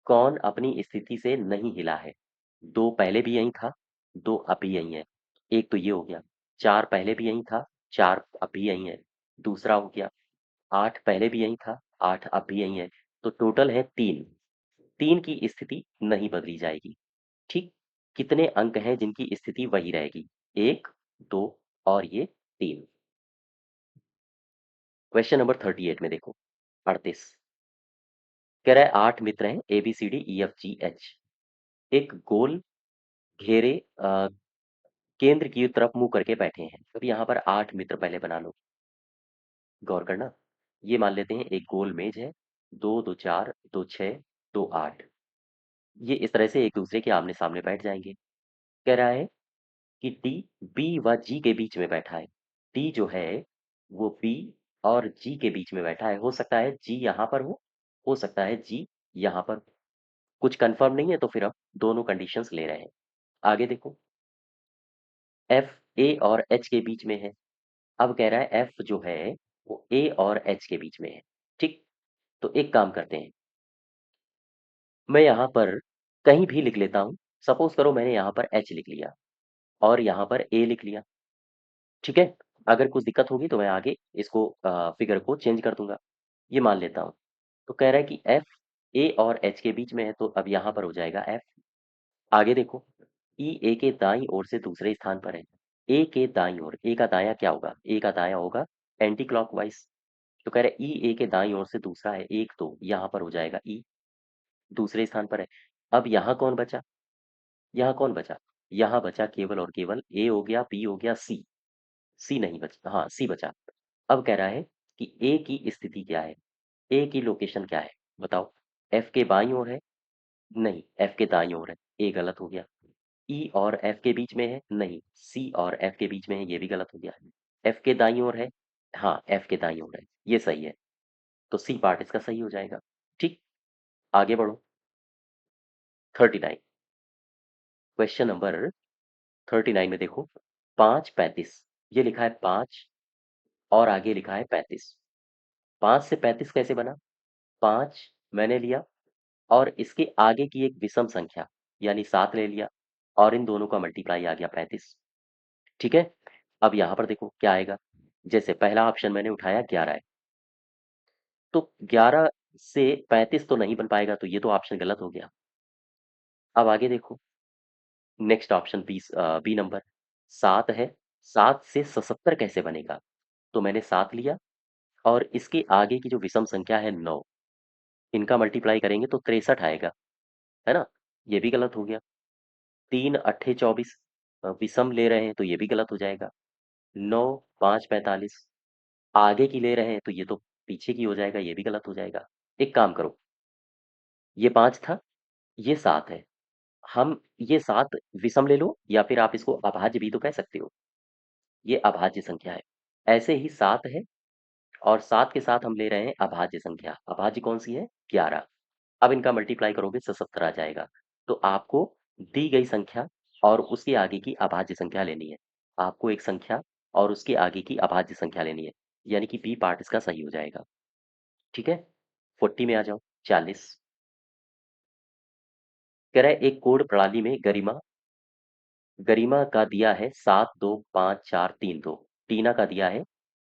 कौन अपनी स्थिति से नहीं हिला है? दो पहले भी यही था, दो अब भी यही है। एक तो ये हो गया। चार पहले भी यही था, चार अब भी यही है। दूसरा हो गया। आठ पहले भी यही था, आठ अब भी यही है। तो टोटल है तीन। तीन की स्थिति नहीं बदली जाएगी। ठीक। कितने अंक हैं जिनकी स्थिति वही रहेगी? एक, दो और ये तीन। क्वेश्चन नंबर 38 में देखो। 38 कह रहा है 8 मित्र हैं A B C D E F G H. एक गोल घेरे केंद्र की तरफ मुंह करके बैठे हैं। अब यहाँ पर 8 मित्र पहले बना लो। गौर करना। ये मान लेते हैं एक गोल मेज है। दो, दो, चार, दो, छः, दो, आठ। ये इस तरह से एक दूसरे के आमने सामने बैठ जाएंगे। कह रहा है कि डी बी व जी के बीच में बैठा है। डी जो है वो बी और जी के बीच में बैठा है। हो सकता है जी यहाँ पर हो सकता है जी यहाँ पर। कुछ कंफर्म नहीं है तो फिर हम दोनों कंडीशंस ले रहे हैं। आगे देखो। एफ ए और एच के बीच में है। अब कह रहा है एफ जो है वो ए और एच के बीच में है। ठीक। तो एक काम करते हैं। मैं यहाँ पर कहीं भी लिख लेता हूँ। सपोज करो मैंने यहाँ पर एच लिख लिया और यहाँ पर ए लिख लिया। ठीक है। अगर कुछ दिक्कत होगी तो मैं आगे इसको फिगर को चेंज कर दूंगा। ये मान लेता हूँ। तो कह रहा है कि एफ ए और एच के बीच में है तो अब यहाँ पर हो जाएगा एफ। आगे देखो। ई ए के दाईं ओर से दूसरे स्थान पर है। ए के दाईं ओर, ए का दायां क्या होगा? ए का दायां होगा एंटी क्लॉकवाइज। तो कह रहे ई ए के दाईं ओर से दूसरा है एक, तो यहाँ पर हो जाएगा ई। दूसरे स्थान पर है। अब यहाँ कौन बचा? यहाँ कौन बचा? यहाँ बचा केवल और केवल ए हो गया, बी हो गया, सी। सी नहीं बचा, हाँ सी बचा। अब कह रहा है कि ए की स्थिति क्या है? ए की लोकेशन क्या है? बताओ। एफ के बाईं ओर है? नहीं, एफ के दाईं ओर है। ए गलत हो गया। ई और एफ के बीच में है? नहीं, सी और एफ के बीच में है, ये भी गलत हो गया। एफ के दाईं ओर है? हाँ, एफ के दाईं ओर है, ये सही है। तो सी पार्ट इसका सही हो जाएगा। ठीक। आगे बढ़ो। 39। क्वेश्चन नंबर 39 में देखो। 5:35। ये लिखा है 5 और आगे लिखा है 35। 5 से 35 कैसे बना? 5 मैंने लिया और इसके आगे की एक विषम संख्या यानी 7 ले लिया और इन दोनों का मल्टीप्लाई आ गया 35। ठीक है। अब यहाँ पर देखो क्या आएगा। जैसे पहला ऑप्शन मैंने उठाया 11 है, तो 11 से 35 तो नहीं बन पाएगा, तो ये तो ऑप्शन गलत हो गया। अब आगे देखो। नेक्स्ट ऑप्शन बी नंबर 7 है। 7 से 77 कैसे बनेगा? तो मैंने 7 लिया और इसके आगे की जो विषम संख्या है 9, इनका मल्टीप्लाई करेंगे तो 63 आएगा, है ना? ये भी गलत हो गया। 3 अट्ठे 24, विषम ले रहे हैं तो ये भी गलत हो जाएगा। 9 5 45, आगे की ले रहे हैं तो ये तो पीछे की हो जाएगा, ये भी गलत हो जाएगा। एक काम करो। ये 5 था, ये 7 है। हम ये 7 विषम ले लो या फिर आप इसको अभाज्य भी तो कह सकते हो। ये अभाज्य संख्या है। ऐसे ही 7 है और 7 के साथ हम ले रहे हैं अभाज्य संख्या। अभाज्य कौन सी है? 11। अब इनका मल्टीप्लाई करोगे 77 आ जाएगा। तो आपको दी गई संख्या और उसके आगे की अभाज्य संख्या लेनी है। आपको एक संख्या और उसके आगे की अभाज्य संख्या लेनी है। यानी कि बी पार्ट इसका सही हो जाएगा। ठीक है। 40 में आ जाओ। 40 कह रहा है एक कोड प्रणाली में गरिमा गरिमा का दिया है 7 2 5 4 3 2। टीना का दिया है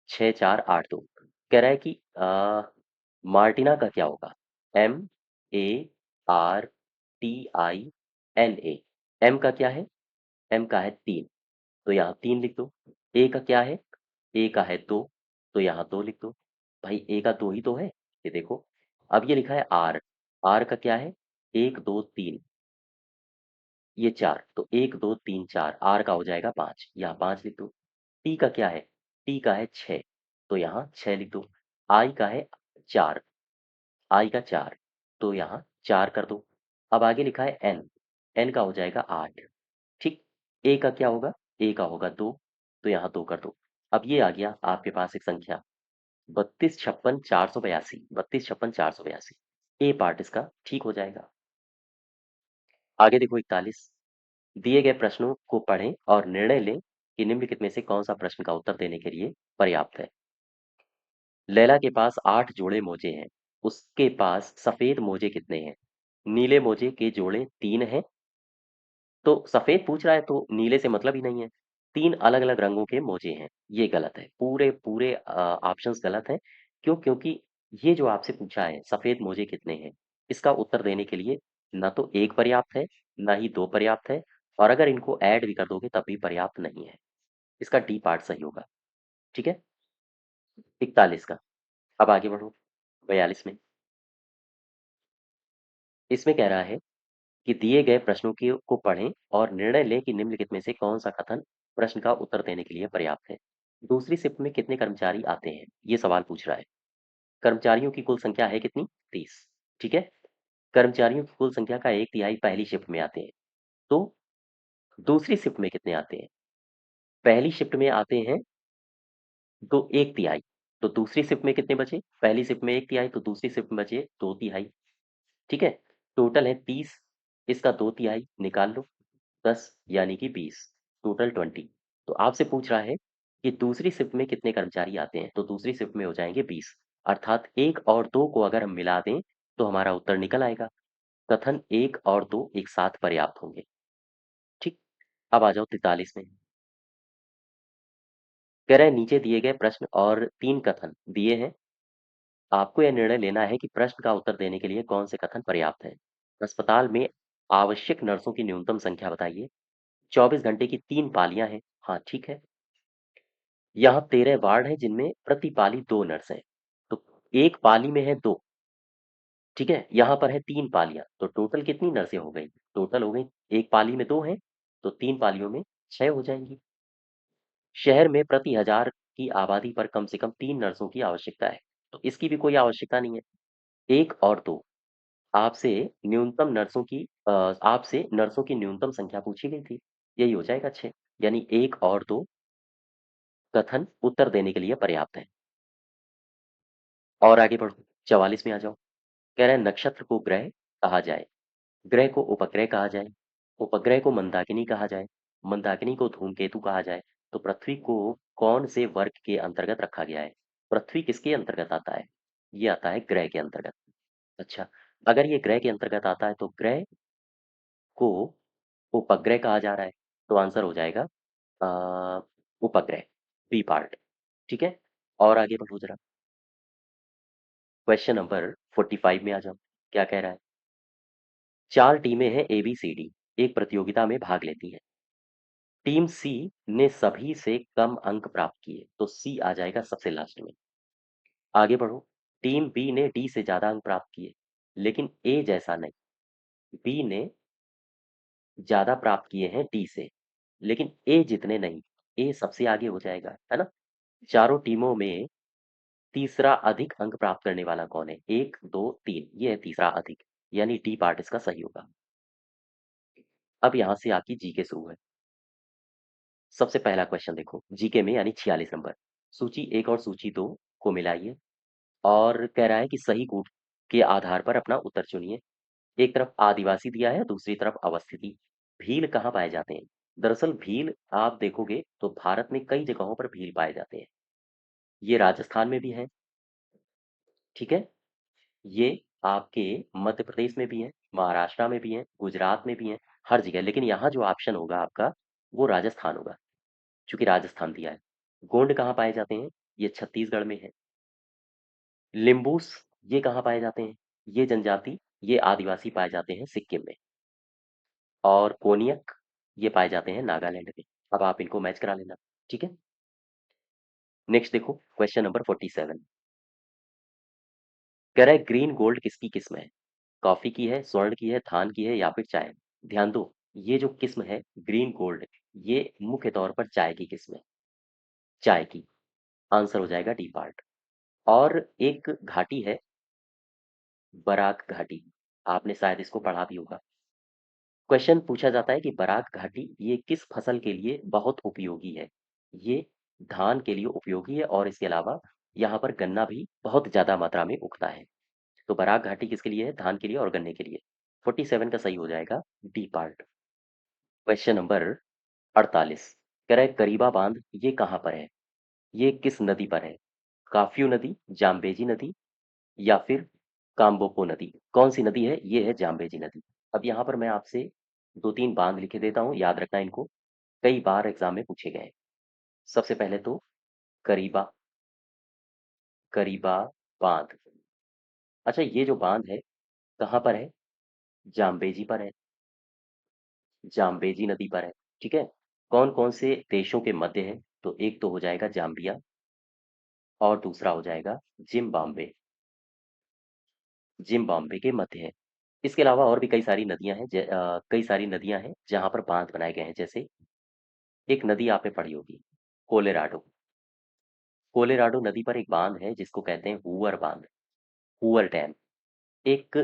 6 4 8 2। कह रहा है कि मार्टिना का क्या होगा? MARTINA। एम का क्या है? एम का है 3, तो यहाँ 3 लिख दो। ए का क्या है? ए का है 2, तो यहाँ 2 लिख दो। भाई ए का 2 ही तो है, ये देखो। अब ये लिखा है आर। आर का क्या है? 1 2 3, ये 4, तो 1 2 3 4, आर का हो जाएगा 5, यहाँ 5 लिख दो। टी का क्या है? टी का है 6, तो यहाँ 6 लिख दो। आई का है 4, आई का 4, तो यहाँ 4 कर दो। अब आगे लिखा है एन। एन का हो जाएगा 8। ठीक। ए का क्या होगा? ए का होगा 2, तो यहाँ 2 कर दो। अब ये आ गया आपके पास एक संख्या 32 56 482। 32 56 482, ए पार्ट इसका ठीक हो जाएगा। आगे देखो 41। दिए गए प्रश्नों को पढ़ें और निर्णय लें कि निम्नलिखित में से कौन सा प्रश्न का उत्तर देने के लिए पर्याप्त है। लैला के पास 8 जोड़े मोजे हैं। उसके पास सफेद मोजे कितने हैं? नीले मोजे के जोड़े 3 हैं। तो सफेद पूछ रहा है तो नीले से मतलब ही नहीं है। 3 अलग-अलग रंगों के मोजे हैं। ये गलत है। पूरे ऑप्शंस गलत हैं। क्यों? क्योंकि ये जो आपसे पूछा है सफेद मोजे कितने हैं, इसका उत्तर देने के लिए ना तो 1 पर्याप्त है, ना ही 2 पर्याप्त है और अगर इनको ऐड भी कर दोगे तब भी पर्याप्त नहीं है। इसका डी पार्ट सही होगा। ठीक है? 41 का। अब आगे बढ़ो 42 में। इसमें कह रहा है कि दिए गए प्रश्नों को पढ़ें और निर्णय लें कि निम्नलिखित में से कौन सा कथन प्रश्न का उत्तर देने के लिए पर्याप्त है। दूसरी शिफ्ट में कितने कर्मचारी आते हैं? ये सवाल पूछ रहा है। कर्मचारियों की कुल संख्या है कितनी? 30। ठीक है। कर्मचारियों की कुल संख्या का 1/3 पहली शिफ्ट में आते हैं। तो दूसरी शिफ्ट में कितने आते हैं? पहली शिफ्ट में आते हैं तो 1/3। तो दूसरी शिफ्ट में कितने बचे? पहली शिफ्ट में 1/3 तो दूसरी शिफ्ट में बचे 2/3। ठीक है। टोटल है 30। इसका 2/3 निकाल लो। 10 यानी कि 20। टोटल 20। तो आपसे पूछ रहा है कि दूसरी शिफ्ट में कितने कर्मचारी आते हैं? तो दूसरी शिफ्ट में हो जाएंगे 20। अर्थात 1 और 2 को अगर हम मिला दें तो हमारा उत्तर निकल आएगा। कथन 1 और 2 एक साथ पर्याप्त होंगे। ठीक। अब आ जाओ 43 में। कह रहे हैं नीचे दिए गए प्रश्न और 3 कथन दिए हैं। आपको यह निर्णय लेना है कि प्रश्न का उत्तर देने के लिए कौन से कथन पर्याप्त हैं। अस्पताल में आवश्यक नर्सों की न्यूनतम संख्या बताइए। 24 घंटे की 3 पालियां हैं। हाँ ठीक है। यहाँ 13 वार्ड हैं जिनमें प्रति पाली 2 नर्स हैं। तो एक पाली में है 2। ठीक है। यहाँ पर है 3 पालियां तो टोटल कितनी नर्सें हो गई? टोटल हो गई, एक पाली में 2 हैं तो 3 पालियों में 6 हो जाएंगी। शहर में प्रति 1000 की आबादी पर कम से कम 3 नर्सों की आवश्यकता है। तो इसकी भी कोई आवश्यकता नहीं है। 1 और 2। आपसे न्यूनतम नर्सों की आपसे नर्सों की न्यूनतम संख्या पूछी गई थी। यही हो जाएगा 6। यानी 1 और 2 कथन उत्तर देने के लिए पर्याप्त है। और आगे बढ़ो 44 में आ जाओ। कह रहे हैं नक्षत्र को ग्रह कहा जाए, ग्रह को उपग्रह कहा जाए, उपग्रह को मंदाकिनी कहा जाए, मंदाकिनी को धूमकेतु कहा जाए। तो पृथ्वी को कौन से वर्ग के अंतर्गत रखा गया है? पृथ्वी किसके अंतर्गत आता है? ये आता है ग्रह के अंतर्गत। अच्छा। अगर ये ग्रह के अंतर्गत आता है तो ग्रह को उपग्रह कहा जा रहा है। तो आंसर हो जाएगा उपग्रह, बी पार्ट। ठीक है। और आगे बढ़ो जरा। क्वेश्चन नंबर 45 में आ जाओ। क्या कह रहा है? 4 टीमें हैं ए बी सी डी, एक प्रतियोगिता में भाग लेती हैं। टीम सी ने सभी से कम अंक प्राप्त किए तो सी आ जाएगा सबसे लास्ट में। आगे बढ़ो। टीम बी ने डी से ज्यादा अंक प्राप्त किए लेकिन ए जैसा नहीं। बी ने ज्यादा प्राप्त किए हैं डी से लेकिन ए जितने नहीं। ए सबसे आगे हो जाएगा, है ना? चारों टीमों में तीसरा अधिक अंक प्राप्त करने वाला कौन है? 1 2 3, ये है तीसरा अधिक। यानी डी पार्ट इसका सही होगा। अब यहां से आपकी जीके शुरू है। सबसे पहला क्वेश्चन देखो जीके में यानी 46 नंबर। सूची 1 और सूची 2 को मिलाइए और कह रहा है कि सही कूट के आधार पर अपना उत्तर चुनिए। एक तरफ आदिवासी दिया है, दूसरी तरफ अवस्थिति। भील कहाँ पाए जाते हैं? दरअसल भील आप देखोगे तो भारत में कई जगहों पर भील पाए जाते हैं। ये राजस्थान में भी है। ठीक है। ये आपके मध्य प्रदेश में भी है, महाराष्ट्र में भी है, गुजरात में भी है, हर जगह। लेकिन यहाँ जो ऑप्शन होगा आपका वो राजस्थान होगा, चूंकि राजस्थान दिया है। गोंड कहाँ पाए जाते हैं? ये छत्तीसगढ़ में है। लिम्बूस ये कहाँ पाए जाते हैं? ये जनजाति, ये आदिवासी पाए जाते हैं सिक्किम में। और कोनियक ये पाए जाते हैं नागालैंड में। अब आप इनको मैच करा लेना। ठीक है। नेक्स्ट देखो क्वेश्चन नंबर 47। कह रहा है ग्रीन गोल्ड किसकी किस्म है? कॉफी की है, स्वर्ण की है, धान की है या फिर चाय? ध्यान दो, ये जो किस्म है ग्रीन गोल्ड, ये मुख्य तौर पर चाय की किस्म है। चाय की। आंसर हो जाएगा डी पार्ट। और एक घाटी है बराक घाटी, आपने शायद इसको पढ़ा भी होगा। क्वेश्चन पूछा जाता है कि बराक घाटी ये किस फसल के लिए बहुत उपयोगी है? ये धान के लिए उपयोगी है और इसके अलावा यहाँ पर गन्ना भी बहुत ज्यादा मात्रा में उगता है। तो बराक घाटी किसके लिए है? धान के लिए और गन्ने के लिए। 47 का सही हो जाएगा डी पार्ट। क्वेश्चन नंबर 48 कह रहा है करीबा बांध ये कहाँ पर है? ये किस नदी पर है? काफ्यू नदी, जाम्बेजी नदी या फिर काम्बोको नदी? कौन सी नदी है? ये है जाम्बेजी नदी। अब यहाँ पर मैं आपसे दो तीन बांध लिखे देता हूँ, याद रखना इनको, कई बार एग्जाम में पूछे गए हैं। सबसे पहले तो करीबा, करीबा बांध। अच्छा, ये जो बांध है कहाँ पर है? जाम्बेजी पर है, जाम्बेजी नदी पर है। ठीक है। कौन कौन से देशों के मध्य है? तो एक तो हो जाएगा जाम्बिया और दूसरा हो जाएगा जिम्बाब्वे, जिम्बाब्वे के मध्य है। इसके अलावा और भी कई सारी नदियां हैं, कई सारी नदियां हैं जहां पर बांध बनाए गए हैं। जैसे एक नदी आपने पढ़ी होगी, कोलेराडो। कोलेराडो नदी पर एक बांध है जिसको कहते हैं हुअर बांध, हुअर डैम। एक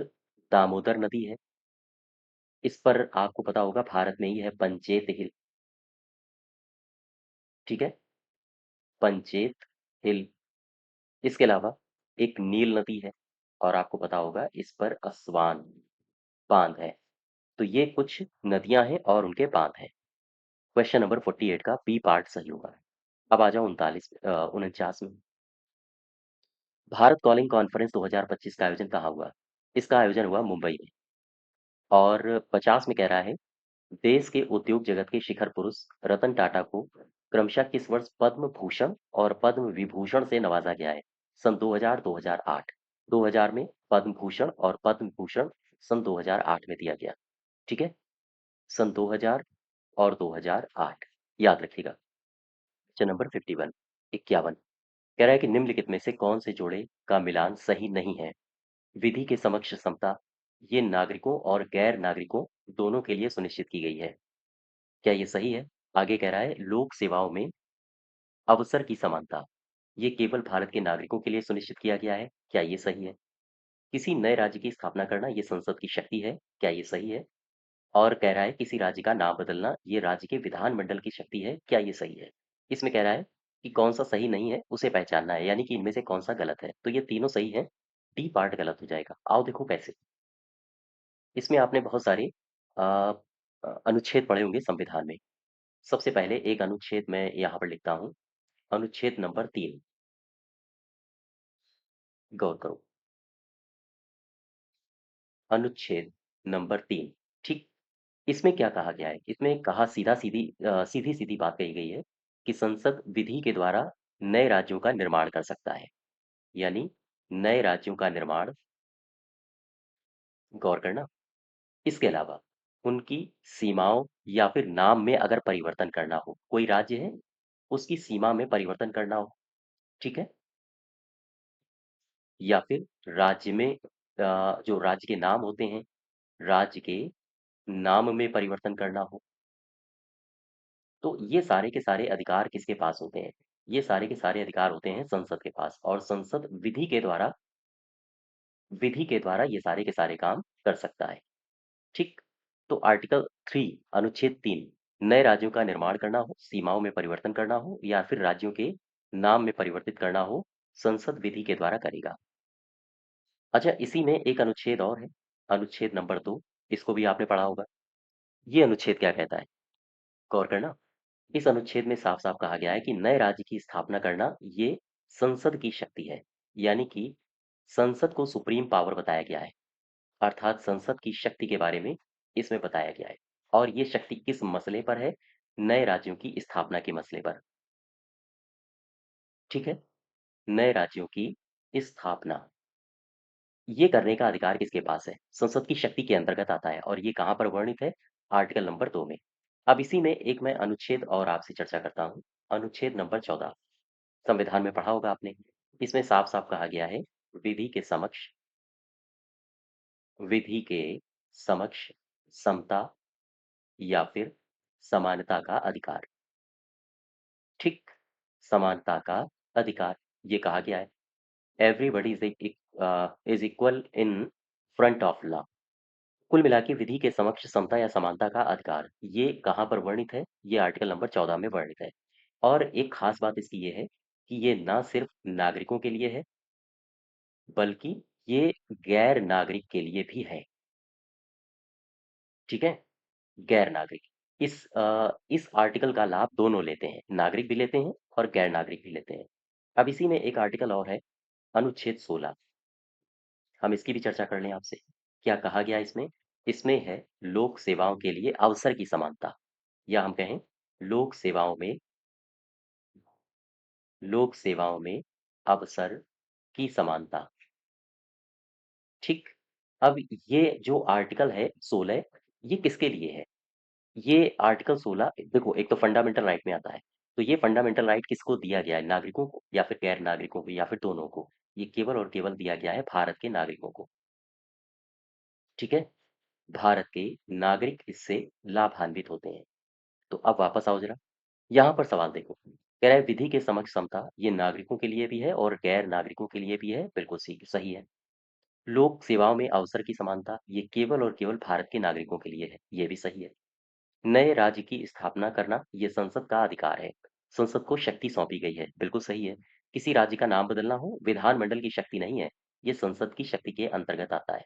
दामोदर नदी है, इस पर आपको पता होगा भारत में ही है, पंचेत हिल। ठीक है, पंचेत हिल। इसके अलावा एक नील नदी है और आपको पता होगा इस पर असवान बांध है। तो ये कुछ नदियां हैं और उनके बांध हैं। क्वेश्चन नंबर 48 का बी पार्ट सही होगा। अब आ जाओ 49 में। भारत कॉलिंग कॉन्फ्रेंस 2025 का आयोजन कहाँ हुआ? इसका आयोजन हुआ मुंबई में। और 50 में कह रहा है देश के उद्योग जगत के शिखर पुरुष रतन टाटा को क्रमशः किस वर्ष पद्म भूषण और पद्म विभूषण से नवाजा गया है? सन 2000, 2008। 2000 में पद्म भूषण और पद्म भूषण सन 2008 में दिया गया। ठीक है, सन 2000 और 2008 याद रखिएगा। क्वेश्चन नंबर 51, 51 कह रहा है कि निम्नलिखित में से कौन से जोड़े का मिलान सही नहीं है? विधि के समक्ष समता ये नागरिकों और गैर नागरिकों दोनों के लिए सुनिश्चित की गई है। क्या ये सही है? आगे कह रहा है लोक सेवाओं में अवसर की समानता ये केवल भारत के नागरिकों के लिए सुनिश्चित किया गया है। क्या ये सही है? किसी नए राज्य की स्थापना करना ये संसद की शक्ति है। क्या ये सही है? और कह रहा है किसी राज्य का नाम बदलना ये राज्य के विधानमंडल की शक्ति है। क्या ये सही है? इसमें कह रहा है कि कौन सा सही नहीं है उसे पहचानना है, यानी कि इनमें से कौन सा गलत है। तो ये तीनों सही है, डी पार्ट गलत हो जाएगा। आओ देखो कैसे। इसमें आपने बहुत सारे अ, अनुच्छेद पढ़े होंगे संविधान में। सबसे पहले एक अनुच्छेद मैं यहाँ पर लिखता हूँ, अनुच्छेद नंबर 3। गौर करो, अनुच्छेद नंबर 3। ठीक। इसमें क्या कहा गया है? इसमें कहा सीधी सीधी बात कही गई है कि संसद विधि के द्वारा नए राज्यों का निर्माण कर सकता है। यानी नए राज्यों का निर्माण, गौर करना, इसके अलावा उनकी सीमाओं या फिर नाम में अगर परिवर्तन करना हो, कोई राज्य है उसकी सीमा में परिवर्तन करना हो। ठीक है, या फिर राज्य में जो राज्य के नाम होते हैं, राज्य के नाम में परिवर्तन करना हो। तो ये सारे के सारे अधिकार किसके पास होते हैं? ये सारे के सारे अधिकार होते हैं संसद के पास, और संसद विधि के द्वारा ये सारे के सारे काम कर सकता है। ठीक। तो आर्टिकल 3, अनुच्छेद 3, नए राज्यों का निर्माण करना हो, सीमाओं में परिवर्तन करना हो या फिर राज्यों के नाम में परिवर्तित करना हो, संसद विधि के द्वारा करेगा। अच्छा, इसी में एक अनुच्छेद और है, अनुच्छेद नंबर 2। इसको भी आपने पढ़ा होगा। ये अनुच्छेद क्या कहता है? गौर करना। इस अनुच्छेद में साफ साफ कहा गया है कि नए राज्य की स्थापना करना ये संसद की शक्ति है। यानी कि संसद को सुप्रीम पावर बताया गया है, अर्थात संसद की शक्ति के बारे में इसमें बताया गया है। और ये शक्ति किस मसले पर है? नए राज्यों की स्थापना के मसले पर। ठीक है, नए राज्यों की स्थापना ये करने का अधिकार किसके पास है? संसद की शक्ति के अंतर्गत आता है, और ये कहाँ पर वर्णित है? आर्टिकल नंबर 2 में। अब इसी में एक मैं अनुच्छेद और आपसे चर्चा करता हूँ, अनुच्छेद नंबर 14। संविधान में पढ़ा होगा आपने। इसमें साफ साफ कहा गया है विधि के समक्ष, विधि के समक्ष समता या फिर समानता का अधिकार। ठीक, समानता का अधिकार ये कहा गया है। Everybody is equal in front of law. कुल मिला के विधि के समक्ष समता या समानता का अधिकार ये कहाँ पर वर्णित है? ये आर्टिकल नंबर 14 में वर्णित है। और एक खास बात इसकी ये है कि ये ना सिर्फ नागरिकों के लिए है, बल्कि ये गैर नागरिक के लिए भी है। ठीक है, गैर नागरिक। इस आर्टिकल का लाभ दोनों लेते हैं, नागरिक भी लेते हैं और गैर नागरिक भी लेते हैं। अब इसी में एक आर्टिकल और है, अनुच्छेद 16। हम इसकी भी चर्चा कर लें आपसे। क्या कहा गया इसमें? इसमें है लोक सेवाओं के लिए अवसर की समानता, या हम कहें लोक सेवाओं में लोक सेवाओं में अवसर की समानता। ठीक। अब ये जो आर्टिकल है 16, ये किसके लिए है? ये आर्टिकल 16 देखो, एक तो फंडामेंटल राइट में आता है। तो ये फंडामेंटल राइट किसको दिया गया है? नागरिकों को या फिर गैर नागरिकों को या फिर दोनों को? ये केवल और केवल दिया गया है भारत के नागरिकों को। ठीक है? भारत के नागरिक इससे लाभान्वित होते हैं। तो अब वापस आओ जरा, यहाँ पर सवाल देखो, कह रहा है विधि के समक्ष समता, ये नागरिकों के लिए भी है और गैर नागरिकों के लिए भी है। बिल्कुल सही है। लोक सेवाओं में अवसर की समानता, ये केवल और केवल भारत के नागरिकों के लिए है। ये भी सही है। नए राज्य की स्थापना करना, ये संसद का अधिकार है। संसद को शक्ति सौंपी गई है। बिल्कुल सही है। किसी राज्य का नाम बदलना हो, विधानमंडल की शक्ति नहीं है, ये संसद की शक्ति के अंतर्गत आता है।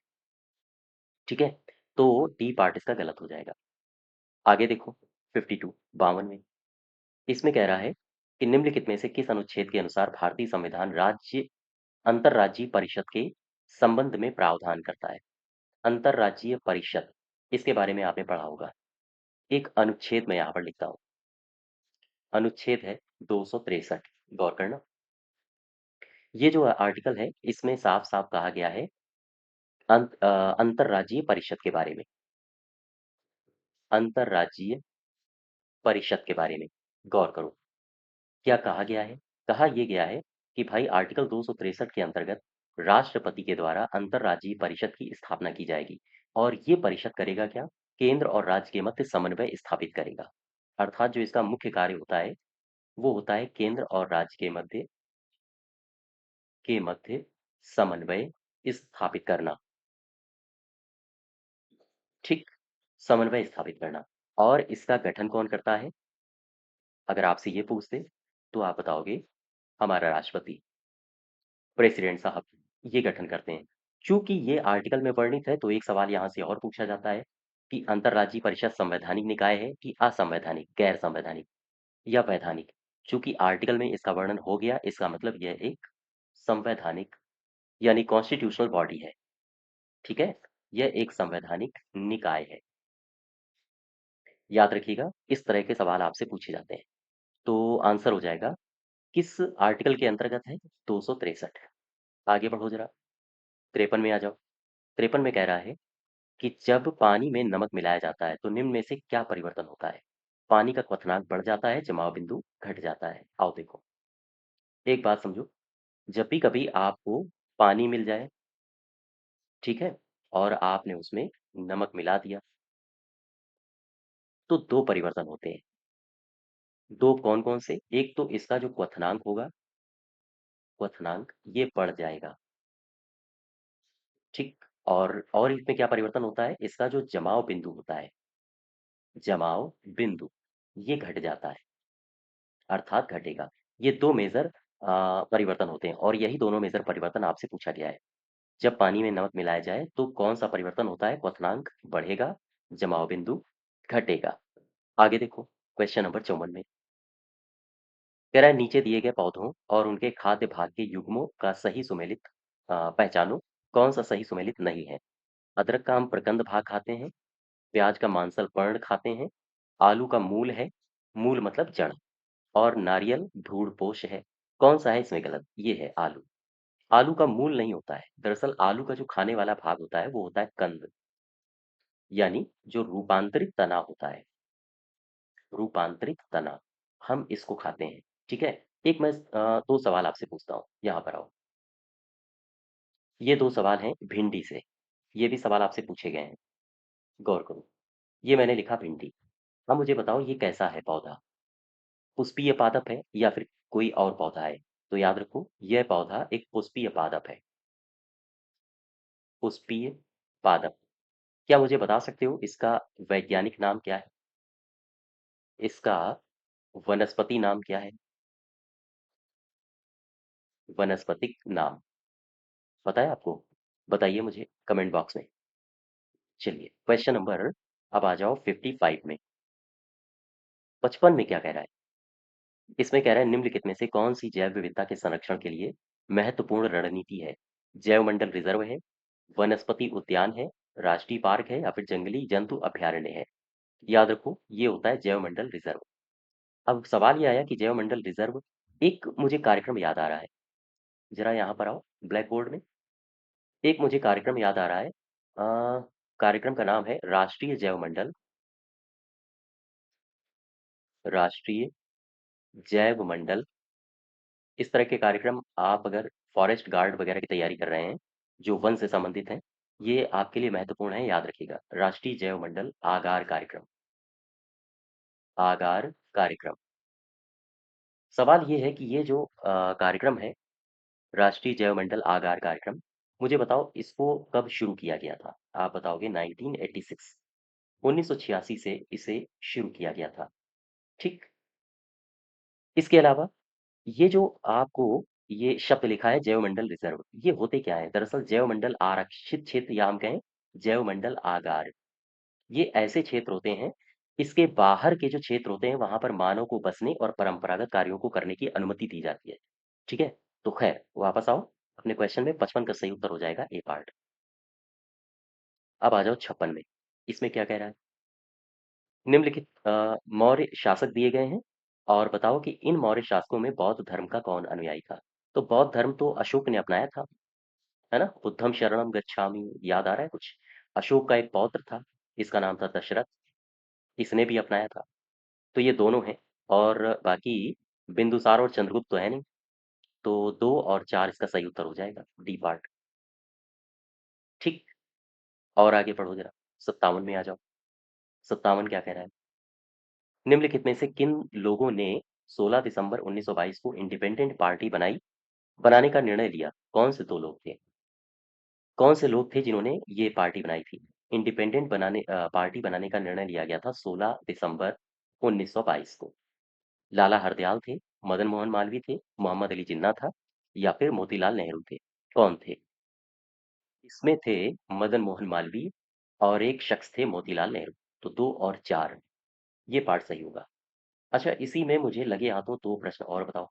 ठीक है? तो डी पार्ट इसका गलत हो जाएगा। आगे देखो, 52 52 में, इसमें कह रहा है कि निम्नलिखित में से किस अनुच्छेद के अनुसार भारतीय संविधान राज्य अंतर्राज्यीय परिषद के संबंध में प्रावधान करता है? अंतर्राज्यीय परिषद, इसके बारे में आपने पढ़ा होगा। एक अनुच्छेद में यहाँ पर लिखता हूँ। अनुच्छेद है 263। गौर करना। ये जो आर्टिकल है, इसमें साफ साफ कहा गया है अंतर्राज्यीय परिषद के बारे में। अंतर्राज्यीय परिषद के बारे में गौर करो। क्या कहा गया है? कहा यह गया है कि भाई आर्टिकल 263 के अंतर्गत राष्ट्रपति के द्वारा अंतर्राज्यीय परिषद की स्थापना की जाएगी। और ये परिषद करेगा क्या? केंद्र और राज्य के मध्य समन्वय स्थापित करेगा। अर्थात जो इसका मुख्य कार्य होता है, वो होता है केंद्र और राज्य के मध्य समन्वय स्थापित करना। ठीक। समन्वय स्थापित करना। और इसका गठन कौन करता है? अगर आपसे ये पूछते तो आप बताओगे हमारा राष्ट्रपति, प्रेसिडेंट साहब, ये गठन करते हैं। चूंकि ये आर्टिकल में वर्णित है, तो एक सवाल यहाँ से और पूछा जाता है कि अंतर्राज्यीय परिषद संवैधानिक निकाय है कि असंवैधानिक, गैर संवैधानिक या वैधानिक? चूंकि आर्टिकल में इसका वर्णन हो गया, इसका मतलब यह एक संवैधानिक यानी कॉन्स्टिट्यूशनल बॉडी है। ठीक है? यह एक संवैधानिक निकाय है। याद रखिएगा, इस तरह के सवाल आपसे पूछे जाते हैं। तो आंसर हो जाएगा, किस आर्टिकल के अंतर्गत है? 263। आगे बढ़ो जरा, 53 में आ जाओ। 53 में कह रहा है कि जब पानी में नमक मिलाया जाता है तो निम्न में से क्या परिवर्तन होता है? पानी का क्वथनांक बढ़ जाता है, जमाव बिंदु घट जाता है। आओ देखो, एक बात समझो, जब भी कभी आपको पानी मिल जाए, ठीक है, और आपने उसमें नमक मिला दिया, तो दो परिवर्तन होते हैं। दो कौन कौन से? एक तो इसका जो क्वथनांक होगा, क्वथनांक ये बढ़ जाएगा। ठीक। और इसमें क्या परिवर्तन होता है? इसका जो जमाव बिंदु होता है, जमाव बिंदु, ये घट जाता है, अर्थात घटेगा। ये दो मेजर परिवर्तन होते हैं और यही दोनों मेजर परिवर्तन आपसे पूछा गया है। जब पानी में नमक मिलाया जाए तो कौन सा परिवर्तन होता है? क्वथनांक बढ़ेगा, जमाव बिंदु घटेगा। आगे देखो, क्वेश्चन नंबर 54 में कह रहा है नीचे दिए गए पौधों और उनके खाद्य भाग के युग्मों का सही सुमेलित पहचानो। कौन सा सही सुमेलित नहीं है? अदरक का हम प्रकंद भाग खाते हैं, प्याज का मांसल पर्ण खाते हैं, आलू का मूल है, मूल मतलब जड़, और नारियल भ्रूणपोष है। कौन सा है इसमें गलत? ये है आलू। आलू का मूल नहीं होता है। दरअसल आलू का जो खाने वाला भाग होता है वो होता है कंद, यानी जो रूपांतरित तना होता है, रूपांतरित तना, हम इसको खाते हैं। ठीक है? एक मैं दो सवाल आपसे पूछता हूँ, यहाँ पर आओ। ये दो सवाल हैं भिंडी से। ये भी सवाल आपसे पूछे गए हैं, गौर करो। ये मैंने लिखा भिंडी। अब मुझे बताओ ये कैसा है पौधा? पुष्पीय पादप है या फिर कोई और पौधा है? तो याद रखो, यह पौधा एक पुष्पीय पादप है। पुष्पीय पादप। क्या मुझे बता सकते हो इसका वैज्ञानिक नाम क्या है? इसका वनस्पति नाम क्या है? वनस्पतिक नाम पता है आपको? बताइए मुझे कमेंट बॉक्स में। चलिए, क्वेश्चन नंबर, अब आ जाओ 55 में। 55 में क्या कह रहा है? इसमें कह रहा है निम्नलिखित में से कौन सी जैव विविधता के संरक्षण के लिए महत्वपूर्ण रणनीति है? जैव मंडल रिजर्व है, वनस्पति उद्यान है, राष्ट्रीय पार्क है या फिर जंगली जंतु अभयारण्य है? याद रखो ये होता है जैव मंडल रिजर्व। अब सवाल ये आया कि जैव मंडल रिजर्व, एक मुझे कार्यक्रम याद आ रहा है, जरा यहाँ पर आओ ब्लैक बोर्ड में। एक मुझे कार्यक्रम याद आ रहा है, कार्यक्रम का नाम है राष्ट्रीय जैव मंडल, राष्ट्रीय जैव मंडल। इस तरह के कार्यक्रम आप अगर फॉरेस्ट गार्ड वगैरह की तैयारी कर रहे हैं, जो वन से संबंधित हैं, ये आपके लिए महत्वपूर्ण है, याद रखिएगा। राष्ट्रीय जैव मंडल आगार कार्यक्रम, आगार कार्यक्रम। सवाल ये है कि ये जो कार्यक्रम है, राष्ट्रीय जैव मंडल आगार कार्यक्रम, मुझे बताओ इसको कब शुरू किया गया था? आप बताओगे 1986, 1986 से इसे शुरू किया गया था। ठीक। इसके अलावा ये जो आपको ये शब्द लिखा है जैव मंडल रिजर्व, ये होते क्या है? दरअसल जैव मंडल आरक्षित क्षेत्र या हम कहें जैव मंडल आगार, ये ऐसे क्षेत्र होते हैं, इसके बाहर के जो क्षेत्र होते हैं वहां पर मानव को बसने और परंपरागत कार्यों को करने की अनुमति दी जाती है। ठीक है। तो खैर वापस आओ अपने क्वेश्चन में, 55 का सही उत्तर हो जाएगा ए पार्ट। अब आ जाओ 56 में। इसमें क्या कह रहा है? निम्नलिखित मौर्य शासक दिए गए हैं और बताओ कि इन मौर्य शासकों में बौद्ध धर्म का कौन अनुयायी था? तो बौद्ध धर्म तो अशोक ने अपनाया था, है ना? बुद्धम शरणम गच्छामि, याद आ रहा है कुछ? अशोक का एक पौत्र था, इसका नाम था दशरथ, इसने भी अपनाया था। तो ये दोनों हैं। और बाकी बिंदुसार और चंद्रगुप्त तो है नहीं, तो 2 और 4 इसका सही उत्तर हो जाएगा, डी पार्ट। ठीक। और आगे बढ़ो जरा, 57 में आ जाओ। 57 क्या कह रहा है? निम्नलिखित में से किन लोगों ने 16 दिसंबर 1922 को इंडिपेंडेंट पार्टी बनाने का निर्णय लिया? कौन से 2 लोग थे? कौन से लोग थे जिन्होंने ये पार्टी बनाई थी? इंडिपेंडेंट पार्टी बनाने का निर्णय लिया गया था 16 दिसंबर 1922 को। लाला हरदयाल थे, मदन मोहन मालवीय थे, मोहम्मद अली जिन्ना था या फिर मोतीलाल नेहरू थे? कौन थे? इसमें थे मदन मोहन मालवीय और एक शख्स थे मोतीलाल नेहरू। तो 2 और 4, ये पार्ट सही होगा। अच्छा, इसी में मुझे लगे हाथों 2 प्रश्न और बताओ।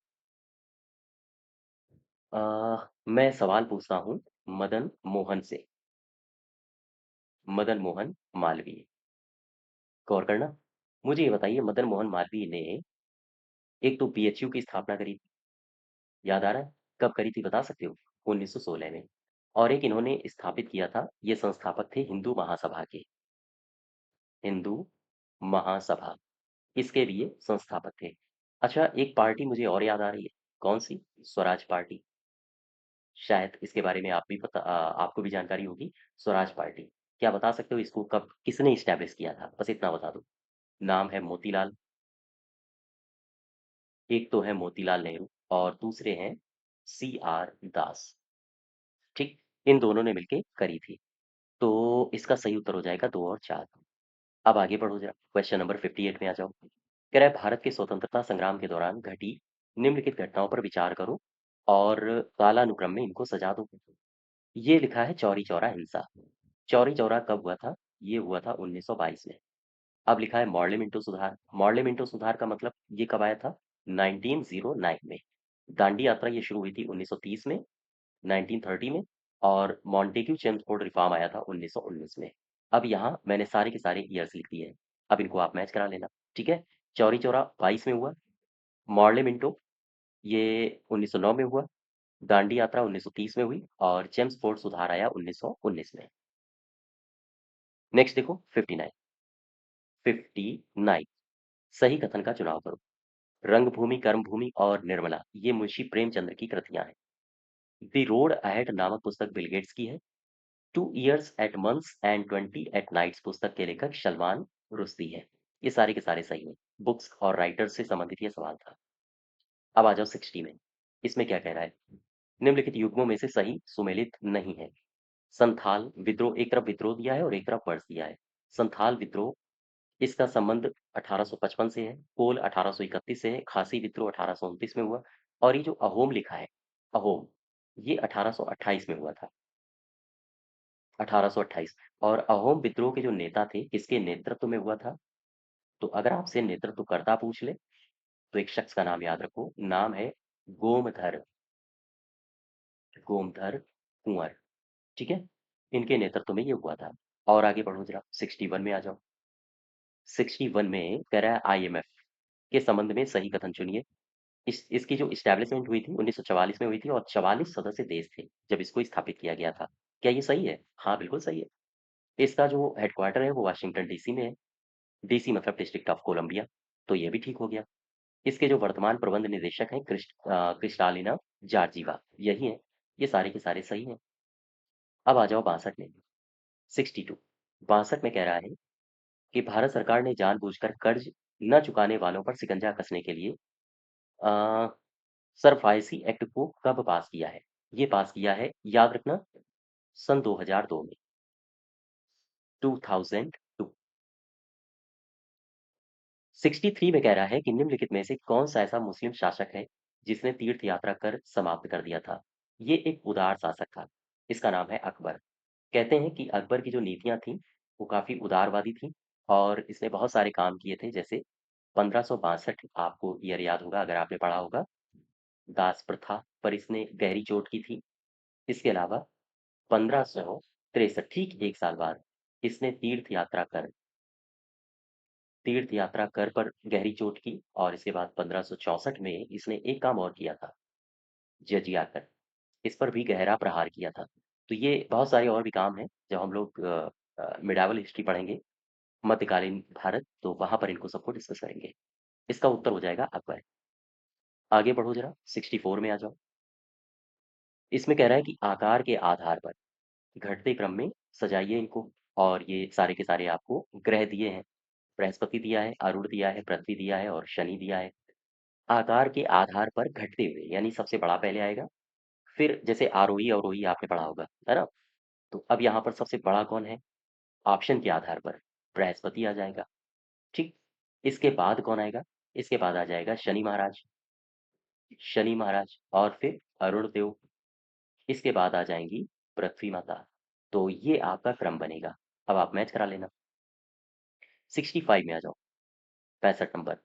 मैं सवाल पूछता हूँ मदन मोहन से, मदन मोहन मालवीय। गौर करना। मुझे ये बताइए मदन मोहन मालवीय ने एक तो बीएचयू की स्थापना करी थी, याद आ रहा है? कब करी थी बता सकते हो? 1916 में। और एक इन्होंने स्थापित किया था, ये संस्थापक थे हिंदू महासभा के, हिंदू महासभा, इसके भी ये संस्थापक थे। अच्छा, एक पार्टी मुझे और याद आ रही है, कौन सी? स्वराज पार्टी। शायद इसके बारे में आपको भी जानकारी होगी। स्वराज पार्टी, क्या बता सकते हो इसको कब किसने इस्टेब्लिश किया था? बस इतना बता दो। नाम है मोतीलाल, एक तो है मोतीलाल नेहरू और दूसरे हैं CR दास। ठीक। इन दोनों ने मिलके करी थी। तो इसका सही उत्तर हो जाएगा 2 और 4। अब आगे बढ़ो जरा, क्वेश्चन नंबर 58 में आ जाओ। कह रहा है भारत के स्वतंत्रता संग्राम के दौरान घटी निम्नलिखित घटनाओं पर विचार करो और कालानुक्रम में इनको सजा दो। ये लिखा है चौरी चौरा हिंसा। चौरी चौरा कब हुआ था? ये हुआ था 1922 में। अब लिखा है मॉर्ले मिंटो सुधार। मॉर्ले मिंटो सुधार का मतलब ये कब आया था? 1909 में। दांडी यात्रा ये शुरू हुई थी 1930 में, 1930 में। और मॉन्टेग्यू चेम्सफोर्ड रिफॉर्म आया था 1919 में। अब यहाँ मैंने सारे के सारे ईयर्स लिख दिए हैं, अब इनको आप मैच करा लेना। ठीक है। चौरी चौरा 22 में हुआ, मॉर्ले मिंटो ये 1909 में हुआ, दांडी यात्रा 1930 में हुई और चेम्सफोर्ड सुधार आया 1919 में। नेक्स्ट देखो 59। 59, सही कथन का चुनाव करो। रंगभूमि, कर्मभूमि और निर्मला ये मुंशी प्रेमचंद्र की कृतियां हैं। द रोड अहेड नामक पुस्तक बिल गेट्स की है। 2 years at months and 20 at nights पुस्तक के लेखक सलमान रुश्दी है। ये सारे के सारे सही हैं। बुक्स और राइटर्स से संबंधित ये सवाल था। अब आ जाओ 60 में। इसमें क्या कह रहा है? निम्नलिखित युग्मों में से सही सुमेलित नहीं है। संथाल विद्रोह, एक तरफ विद्रोह दिया है और एक तरफ वर्ष दिया है। संथाल विद्रोह, इसका संबंध 1855 से है, कोल 1831 से है, खासी विद्रोह 1829 में हुआ। और ये जो अहोम लिखा है, अहोम, ये 1828 में हुआ था, 1828। और अहोम विद्रोह के जो नेता थे किसके नेतृत्व में हुआ था? तो अगर आपसे नेतृत्वकर्ता पूछ ले तो एक शख्स का नाम याद रखो, नाम है गोमधर, गोमधर कुंवर। ठीक है, इनके नेतृत्व में ये हुआ था। और आगे बढ़ो जरा, 61 में आ जाओ। 61 में कह रहा है आईएमएफ के संबंध में सही कथन चुनिए। इसकी जो इस्टेब्लिशमेंट हुई थी 1944 में हुई थी और 44 सदस्य देश थे जब इसको स्थापित किया गया था। क्या ये सही है? हाँ, बिल्कुल सही है। इसका जो हेडक्वार्टर है वो वाशिंगटन डीसी में है। डीसी मतलब डिस्ट्रिक्ट ऑफ कोलंबिया। तो ये भी ठीक हो गया। इसके जो वर्तमान प्रबंध निदेशक हैं क्रिस्टालिना जॉर्जीवा, यही है। ये सारे के सारे सही हैं। अब आ जाओ 62 में। 62, 62 में कह रहा है कि भारत सरकार ने जानबूझकर कर्ज न चुकाने वालों पर शिकंजा कसने के लिए अ, सरफायसी एक्ट को कब पास किया है? ये पास किया है, याद रखना, सन 2002 में। 2002। 63 में कह रहा है कि निम्नलिखित में से कौन सा ऐसा मुस्लिम शासक है जिसने तीर्थ यात्रा कर समाप्त कर दिया था? ये एक उदार शासक था। इसका नाम है अकबर। कहते हैं कि अकबर की जो नीतियां थी वो काफी उदारवादी थी और इसने बहुत सारे काम किए थे, जैसे 1562, आपको ईयर याद होगा अगर आपने पढ़ा होगा, दास प्रथा पर इसने गहरी चोट की थी। इसके अलावा 1563, ठीक एक साल बाद, इसने तीर्थ यात्रा कर पर गहरी चोट की। और इसके बाद 1564 में इसने एक काम और किया था, जजिया कर, इस पर भी गहरा प्रहार किया था। तो ये बहुत सारे और भी काम हैं जब हम लोग मिडावल हिस्ट्री पढ़ेंगे, मध्यकालीन भारत, तो वहां पर इनको सबको डिस्कस करेंगे। इसका उत्तर हो जाएगा अकबर। आगे बढ़ो जरा, 64 में आ जाओ। इसमें कह रहा है कि आकार के आधार पर घटते क्रम में सजाइए इनको। और ये सारे के सारे आपको ग्रह दिए हैं। बृहस्पति दिया है, अरुण दिया है, पृथ्वी दिया है और शनि दिया है। आकार के आधार पर घटते हुए, यानी सबसे बड़ा पहले आएगा, फिर जैसे आरोही अवरोही आपने पढ़ा होगा, है ना? तो अब यहाँ पर सबसे बड़ा कौन है? ऑप्शन के आधार पर बृहस्पति आ जाएगा। ठीक। इसके बाद कौन आएगा? इसके बाद आ जाएगा शनि महाराज, शनि महाराज, और फिर अरुण देव। इसके बाद आ जाएंगी पृथ्वी माता। तो ये आपका क्रम बनेगा। अब आप मैच करा लेना। 65 में आ जाओ, 65 नंबर।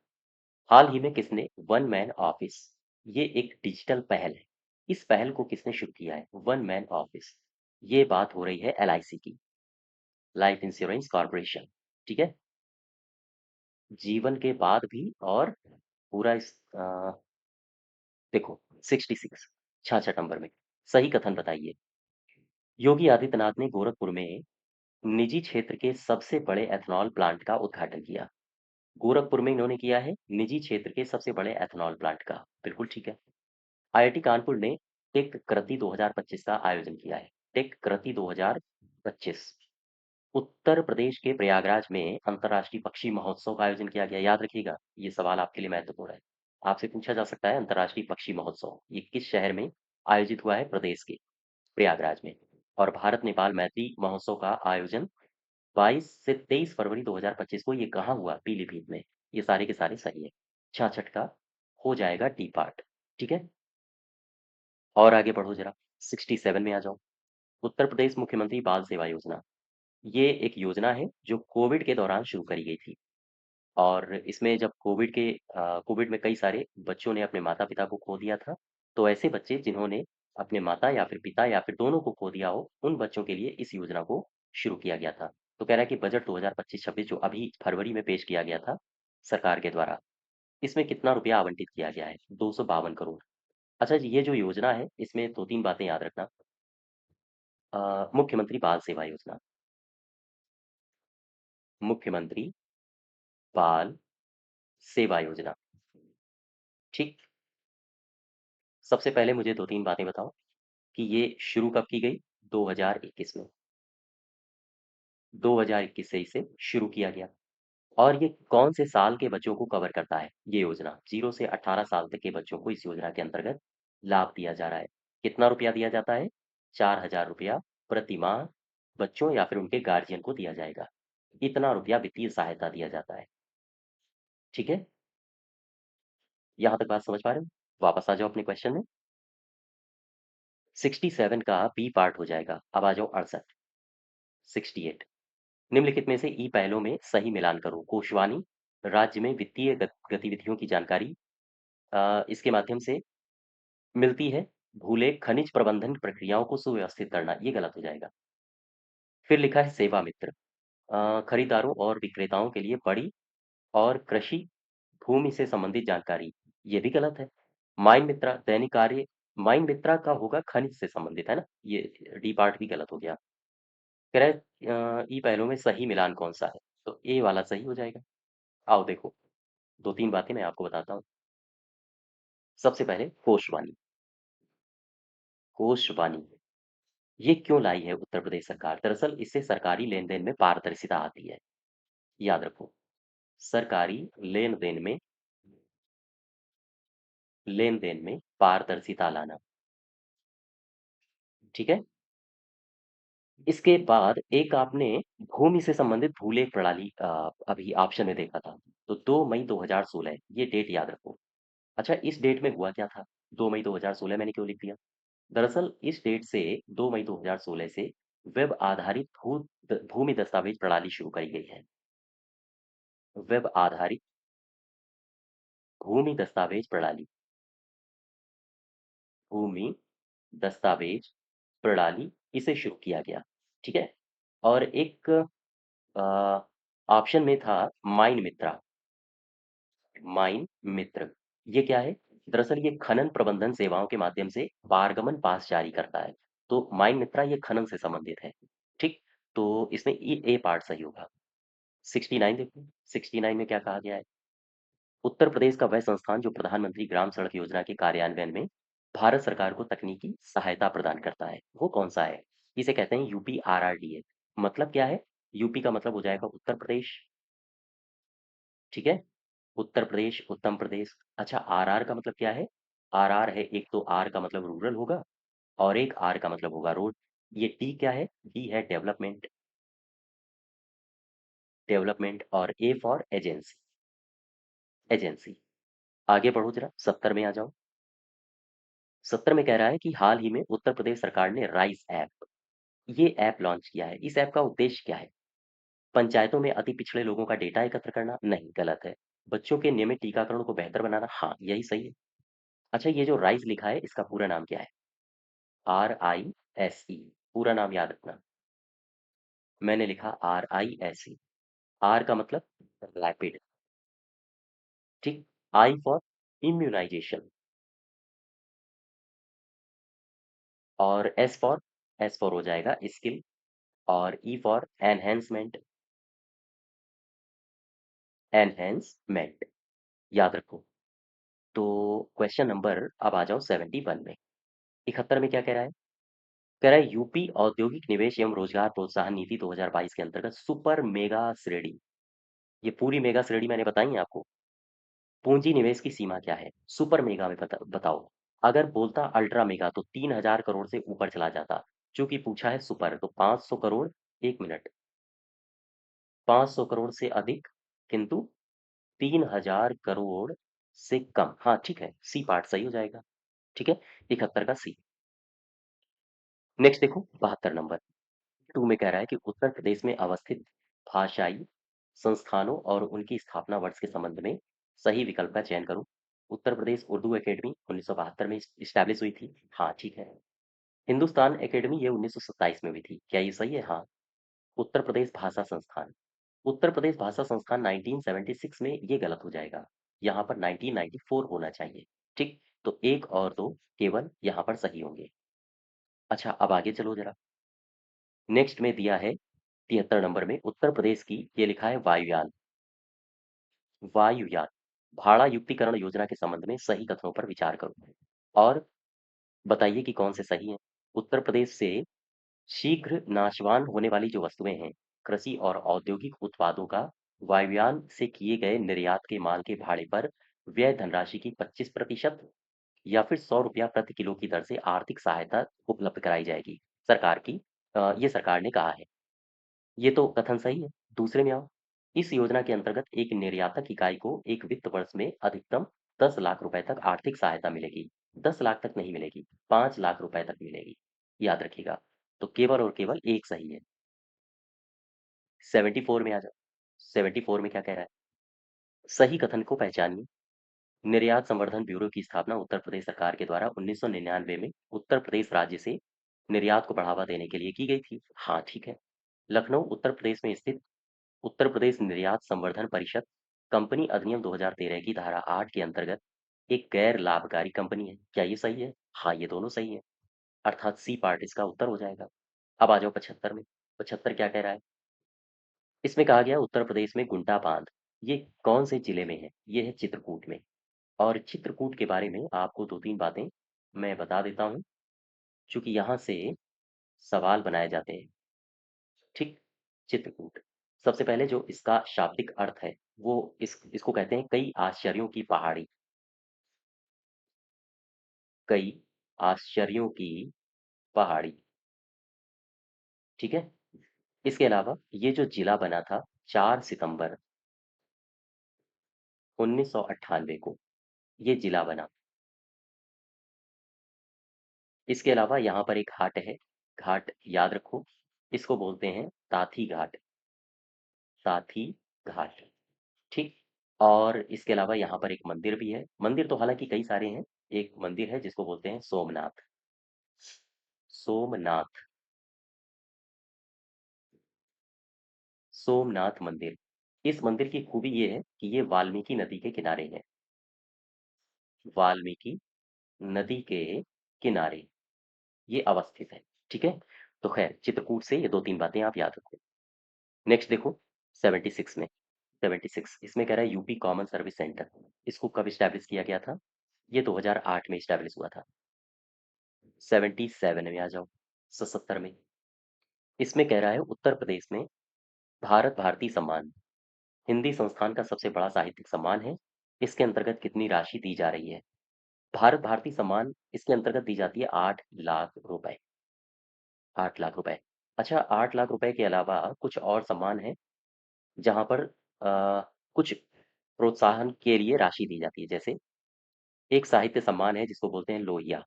हाल ही में किसने वन मैन ऑफिस, ये एक डिजिटल पहल है, इस पहल को किसने शुरू किया है? One man office. ये बात हो रही है एलआईसी की, लाइफ इंश्योरेंस कॉर्पोरेशन। ठीक है, जीवन के बाद भी और पूरा देखो, 66, 66 नंबर में सही कथन बताइए। योगी आदित्यनाथ ने गोरखपुर में निजी क्षेत्र के सबसे बड़े एथनॉल प्लांट का उद्घाटन किया। गोरखपुर में इन्होंने किया है निजी क्षेत्र के सबसे बड़े एथनॉल प्लांट का, बिल्कुल ठीक है। आईआईटी कानपुर ने टेक कृति 2025 का आयोजन किया है। टेक कृति 2025। उत्तर प्रदेश के प्रयागराज में अंतर्राष्ट्रीय पक्षी महोत्सव का आयोजन किया गया। याद रखिएगा, ये सवाल आपके लिए महत्वपूर्ण है। आपसे पूछा जा सकता है अंतर्राष्ट्रीय पक्षी महोत्सव ये किस शहर में आयोजित हुआ है? प्रदेश के प्रयागराज में। और भारत नेपाल मैत्री महोत्सव का आयोजन 22 से 23 फरवरी 2025 को ये कहाँ हुआ? पीलीभीत में। ये सारे के सारे सही है। 66 का हो जाएगा डी पार्ट। ठीक है, और आगे बढ़ो जरा, 67 में आ जाओ। उत्तर प्रदेश मुख्यमंत्री बाल सेवा योजना, ये एक योजना है जो कोविड के दौरान शुरू करी गई थी। और इसमें जब कोविड में कई सारे बच्चों ने अपने माता पिता को खो दिया था, तो ऐसे बच्चे जिन्होंने अपने माता या फिर पिता या फिर दोनों को खो दिया हो, उन बच्चों के लिए इस योजना को शुरू किया गया था। तो कह रहा है कि बजट 2025-26 जो अभी फरवरी में पेश किया गया था सरकार के द्वारा, इसमें कितना रुपया आवंटित किया गया है? 252 करोड़। अच्छा जी, ये जो योजना है इसमें दो तीन बातें याद रखना। मुख्यमंत्री बाल सेवा योजना, मुख्यमंत्री बाल सेवा योजना। ठीक। सबसे पहले मुझे दो तीन बातें बताओ कि ये शुरू कब की गई? 2021 में। 2021 से इसे शुरू किया गया। और ये कौन से साल के बच्चों को कवर करता है? ये योजना 0 से 18 साल तक के बच्चों को इस योजना के अंतर्गत लाभ दिया जा रहा है। कितना रुपया दिया जाता है? 4,000 रुपया प्रति माह बच्चों या फिर उनके गार्जियन को दिया जाएगा। इतना रुपया वित्तीय सहायता दिया जाता है। ठीक है, यहाँ तक बात समझ पा रहे हो? वापस आ जाओ अपने क्वेश्चन में। 67 का बी पार्ट हो जाएगा। अब आ जाओ 68, 68। निम्नलिखित में से ई पहलों में सही मिलान करो। कोशवानी, राज्य में वित्तीय गतिविधियों की जानकारी इसके माध्यम से मिलती है। भूलेख खनिज प्रबंधन प्रक्रियाओं को सुव्यवस्थित करना, ये गलत हो जाएगा। फिर लिखा है सेवा मित्र, खरीदारों और विक्रेताओं के लिए बड़ी और कृषि भूमि से संबंधित जानकारी, ये भी गलत है। माइन मित्रा दैनिक कार्य, माइन मित्रा का होगा खनिज से संबंधित, है ना? ये डी पार्ट भी गलत हो गया। कह रहा है ई पहलुओं में सही मिलान कौन सा है? तो ए वाला सही हो जाएगा। आओ देखो, दो तीन बातें मैं आपको बताता हूँ। सबसे पहले कोषवाणी। कोषवाणी ये क्यों लाई है उत्तर प्रदेश सरकार? दरअसल इससे सरकारी लेन देन में पारदर्शिता आती है। याद रखो, सरकारी लेन देन में पारदर्शिता लाना। ठीक है। इसके बाद एक आपने भूमि से संबंधित भूलेख प्रणाली अभी ऑप्शन में देखा था। तो 2 मई 2016 ये डेट याद रखो। अच्छा, इस डेट में हुआ क्या था? 2 मई 2016 मैंने क्यों लिख दिया? दरअसल इस डेट से 2 मई 2016 से वेब आधारित भूमि दस्तावेज प्रणाली शुरू करी गई है। वेब आधारित भूमि दस्तावेज प्रणाली, भूमि दस्तावेज प्रणाली, इसे शुरू किया गया। ठीक है। और एक ऑप्शन में था माइन मित्रा। माइन मित्र ये क्या है? दरअसल ये खनन प्रबंधन सेवाओं के माध्यम से पारगमन पास जारी करता है। तो माइन मित्रा ये खनन से संबंधित है। ठीक। तो इसमें ये ए पार्ट सही होगा। 69 देखो, 69 में क्या कहा गया है? उत्तर प्रदेश का वह संस्थान जो प्रधानमंत्री ग्राम सड़क योजना के कार्यान्वयन में भारत सरकार को तकनीकी सहायता प्रदान करता है, वो कौन सा है? इसे कहते हैं यूपी आरआरडीए। मतलब क्या है? यूपी का मतलब हो जाएगा उत्तर प्रदेश। ठीक है। उत्तर प्रदेश, उत्तम प्रदेश। अच्छा, आरआर का मतलब क्या है? आरआर है, एक तो आर का मतलब रूरल होगा और एक आर का मतलब होगा रोड। ये टी क्या है? डी है डेवलपमेंट। डेवलपमेंट और ए फॉर एजेंसी। एजेंसी। आगे बढ़ो जरा, 70 में आ जाओ। 70 में कह रहा है कि हाल ही में उत्तर प्रदेश सरकार ने राइस ऐप, ये ऐप लॉन्च किया है। इस ऐप का उद्देश्य क्या है? पंचायतों में अति पिछड़े लोगों का डेटा एकत्र करना? नहीं, गलत है। बच्चों के नियमित टीकाकरण को बेहतर बनाना? हाँ, यही सही है। अच्छा, ये जो राइस लिखा है इसका पूरा नाम क्या है? RISE, पूरा नाम याद रखना। मैंने लिखा RISE। आर का मतलब रैपिड। ठीक। आई फॉर इम्यूनाइजेशन और एस फॉर हो जाएगा स्किल और ई फॉर एनहेंसमेंट। एनहेंसमेंट याद रखो। तो क्वेश्चन नंबर अब आ जाओ 71 में। 71 में क्या कह रहा है? कह रहा है यूपी औद्योगिक निवेश एवं रोजगार प्रोत्साहन नीति 2022 के अंतर्गत सुपर मेगा श्रेणी, ये पूरी मेगा श्रेणी मैंने बताई है आपको। पूंजी निवेश की सीमा क्या है? सुपर मेगा में बताओ। अगर बोलता अल्ट्रा मेगा तो 3,000 करोड़ से ऊपर चला जाता। चूंकि पूछा है सुपर तो 500 करोड़, एक मिनट, 500 करोड़ से अधिक, किंतु 3,000 करोड़ से कम। हाँ ठीक है, सी पार्ट सही हो जाएगा। ठीक है। 71 का सी। नेक्स्ट देखो 72 नंबर। टू में कह रहा है कि उत्तर प्रदेश में अवस्थित भाषाई संस्थानों और उनकी स्थापना वर्ष के संबंध में सही विकल्प का चयन करो। उत्तर प्रदेश उर्दू एकेडमी 1972 में स्टैब्लिश हुई थी। हाँ ठीक है। हिंदुस्तान एकेडमी ये 1927 में हुई थी। क्या ये सही है? हाँ। उत्तर प्रदेश भाषा संस्थान, उत्तर प्रदेश भाषा संस्थान 1976 में, ये गलत हो जाएगा। यहाँ पर 1994 होना चाहिए। ठीक। तो एक और दो केवल यहाँ पर सही होंगे। अच्छा, अब आगे चलो जरा। नेक्स्ट में दिया है 73 नंबर में उत्तर प्रदेश की, ये लिखा है वायुयान। वायुयान भाड़ा युक्तिकरण योजना के संबंध में सही कथनों पर विचार करो और बताइए कि कौन से सही हैं। उत्तर प्रदेश से शीघ्र नाशवान होने वाली जो वस्तुएं हैं, कृषि और औद्योगिक उत्पादों का वायुयान से किए गए निर्यात के माल के भाड़े पर व्यय धनराशि की 25% या फिर 100 रुपया प्रति किलो की दर से आर्थिक सहायता उपलब्ध कराई जाएगी सरकार की। ये सरकार ने कहा है। ये तो कथन सही है। दूसरे में आओ। इस योजना के अंतर्गत एक निर्यातक इकाई को एक वित्त वर्ष में अधिकतम 10 लाख रुपए तक आर्थिक सहायता मिलेगी। 10 लाख तक नहीं मिलेगी, 5 लाख रुपए तक मिलेगी। याद रखिएगा। तो केवल और केवल एक सही है। 74 में आ जाओ। 74 में क्या कह रहा है? सही कथन को पहचानिए। निर्यात संवर्धन ब्यूरो की स्थापना उत्तर प्रदेश सरकार के द्वारा 1999 में उत्तर प्रदेश राज्य से निर्यात को बढ़ावा देने के लिए की गई थी। हाँ, ठीक है। लखनऊ उत्तर प्रदेश में स्थित उत्तर प्रदेश निर्यात संवर्धन परिषद कंपनी अधिनियम 2013 की धारा 8 के अंतर्गत एक गैर लाभकारी कंपनी है। क्या ये सही है? हाँ, ये दोनों सही है। अर्थात सी पार्ट इसका उत्तर हो जाएगा। अब आ जाओ 75 में। 75 क्या कह रहा है? इसमें कहा गया उत्तर प्रदेश में गुंडा बांध ये कौन से जिले में है? ये है चित्रकूट में। और चित्रकूट के बारे में आपको दो तीन बातें मैं बता देता हूँ, चूंकि यहाँ से सवाल बनाए जाते हैं। ठीक। चित्रकूट, सबसे पहले जो इसका शाब्दिक अर्थ है वो इसको कहते हैं कई आश्चर्यों की पहाड़ी। कई आश्चर्यों की पहाड़ी। ठीक है। इसके अलावा ये जो जिला बना था 4 सितंबर 1998 को, ये जिला बना। इसके अलावा यहाँ पर एक घाट है, घाट याद रखो, इसको बोलते हैं ताथी घाट। ताथी घाट। ठीक। और इसके अलावा यहाँ पर एक मंदिर भी है। मंदिर तो हालांकि कई सारे हैं। एक मंदिर है जिसको बोलते हैं सोमनाथ। सोमनाथ। सोमनाथ मंदिर। इस मंदिर की खूबी ये है कि ये वाल्मीकि नदी के किनारे है। वाल्मीकि नदी के किनारे ये अवस्थित है। ठीक है। तो खैर चित्रकूट से ये दो तीन बातें आप याद रखो। नेक्स्ट देखो 76 में। 76 इसमें कह रहा है यूपी कॉमन सर्विस सेंटर, इसको कब स्टैब्लिश किया गया था? ये 2008 में स्टैब्लिश हुआ था। 77 में आ जाओ। 77 में इसमें कह रहा है उत्तर प्रदेश में भारत भारती सम्मान हिंदी संस्थान का सबसे बड़ा साहित्यिक सम्मान है। इसके अंतर्गत कितनी राशि दी जा रही है? भारत भारती सम्मान इसके अंतर्गत दी जाती है 8 लाख रुपए। 8 लाख रुपए। अच्छा, 8 लाख रुपए के अलावा कुछ और सम्मान है जहां पर कुछ प्रोत्साहन के लिए राशि दी जाती है। जैसे एक साहित्य सम्मान है जिसको बोलते हैं लोहिया।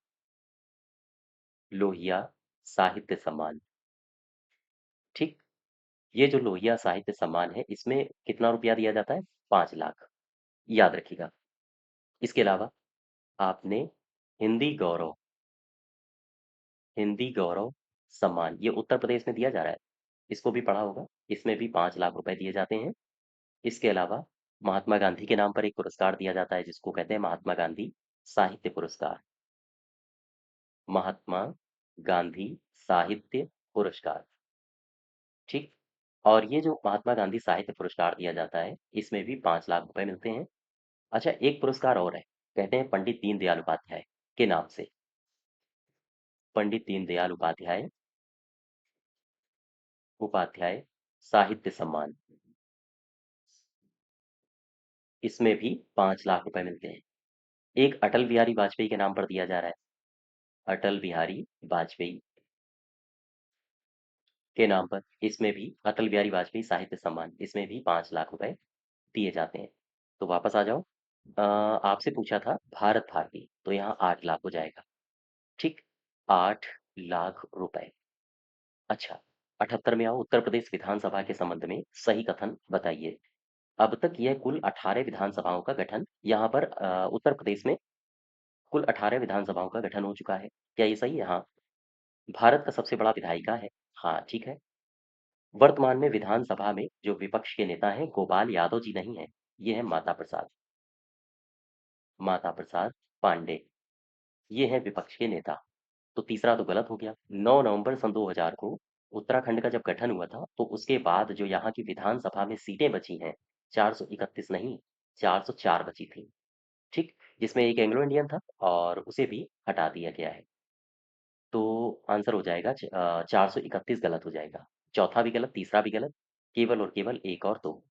लोहिया साहित्य सम्मान। ठीक। ये जो लोहिया साहित्य सम्मान है इसमें कितना रुपया दिया जाता है? 5 लाख। याद रखिएगा। इसके अलावा आपने हिंदी गौरव हिंदी गौरव सम्मान ये उत्तर प्रदेश में दिया जा रहा है, इसको भी पढ़ा होगा। इसमें भी 5 लाख रुपए दिए जाते हैं। इसके अलावा महात्मा गांधी के नाम पर एक पुरस्कार दिया जाता है जिसको कहते हैं महात्मा गांधी साहित्य पुरस्कार। महात्मा गांधी साहित्य पुरस्कार। ठीक। और ये जो महात्मा गांधी साहित्य पुरस्कार दिया जाता है इसमें भी 5 लाख रुपए मिलते हैं। अच्छा, एक पुरस्कार और है, कहते हैं पंडित दीनदयाल उपाध्याय के नाम से। पंडित दीनदयाल उपाध्याय उपाध्याय साहित्य सम्मान, इसमें भी 5 लाख रुपए मिलते हैं। एक अटल बिहारी वाजपेयी के नाम पर दिया जा रहा है। अटल बिहारी वाजपेयी के नाम पर, इसमें भी अटल बिहारी वाजपेयी साहित्य सम्मान, इसमें भी 5 लाख रुपए दिए जाते हैं। तो वापस आ जाओ। आपसे पूछा था भारत भारती, तो यहाँ 8 लाख हो जाएगा। ठीक। 8 लाख रुपए। अच्छा, 78 में आओ। उत्तर प्रदेश विधानसभा के संबंध में सही कथन बताइए। अब तक यह कुल 18 विधानसभाओं का गठन यहाँ पर उत्तर प्रदेश में कुल 18 विधानसभाओं का गठन हो चुका है। क्या ये सही है? हाँ। भारत का सबसे बड़ा विधायिका है। हाँ, ठीक है। वर्तमान में विधानसभा में जो विपक्ष के नेता हैं गोपाल यादव जी नहीं है, ये है माता प्रसाद। माता प्रसाद पांडे, ये है विपक्ष के नेता। तो तीसरा तो गलत हो गया। 9 नवंबर सन 2000 को उत्तराखंड का जब गठन हुआ था तो उसके बाद जो यहाँ की विधानसभा में सीटें बची हैं 431 नहीं, 404 बची थी। ठीक। जिसमें एक एंग्लो इंडियन था और उसे भी हटा दिया गया है। तो आंसर हो जाएगा 431 गलत हो जाएगा। चौथा भी गलत, तीसरा भी गलत, केवल और केवल एक और दो।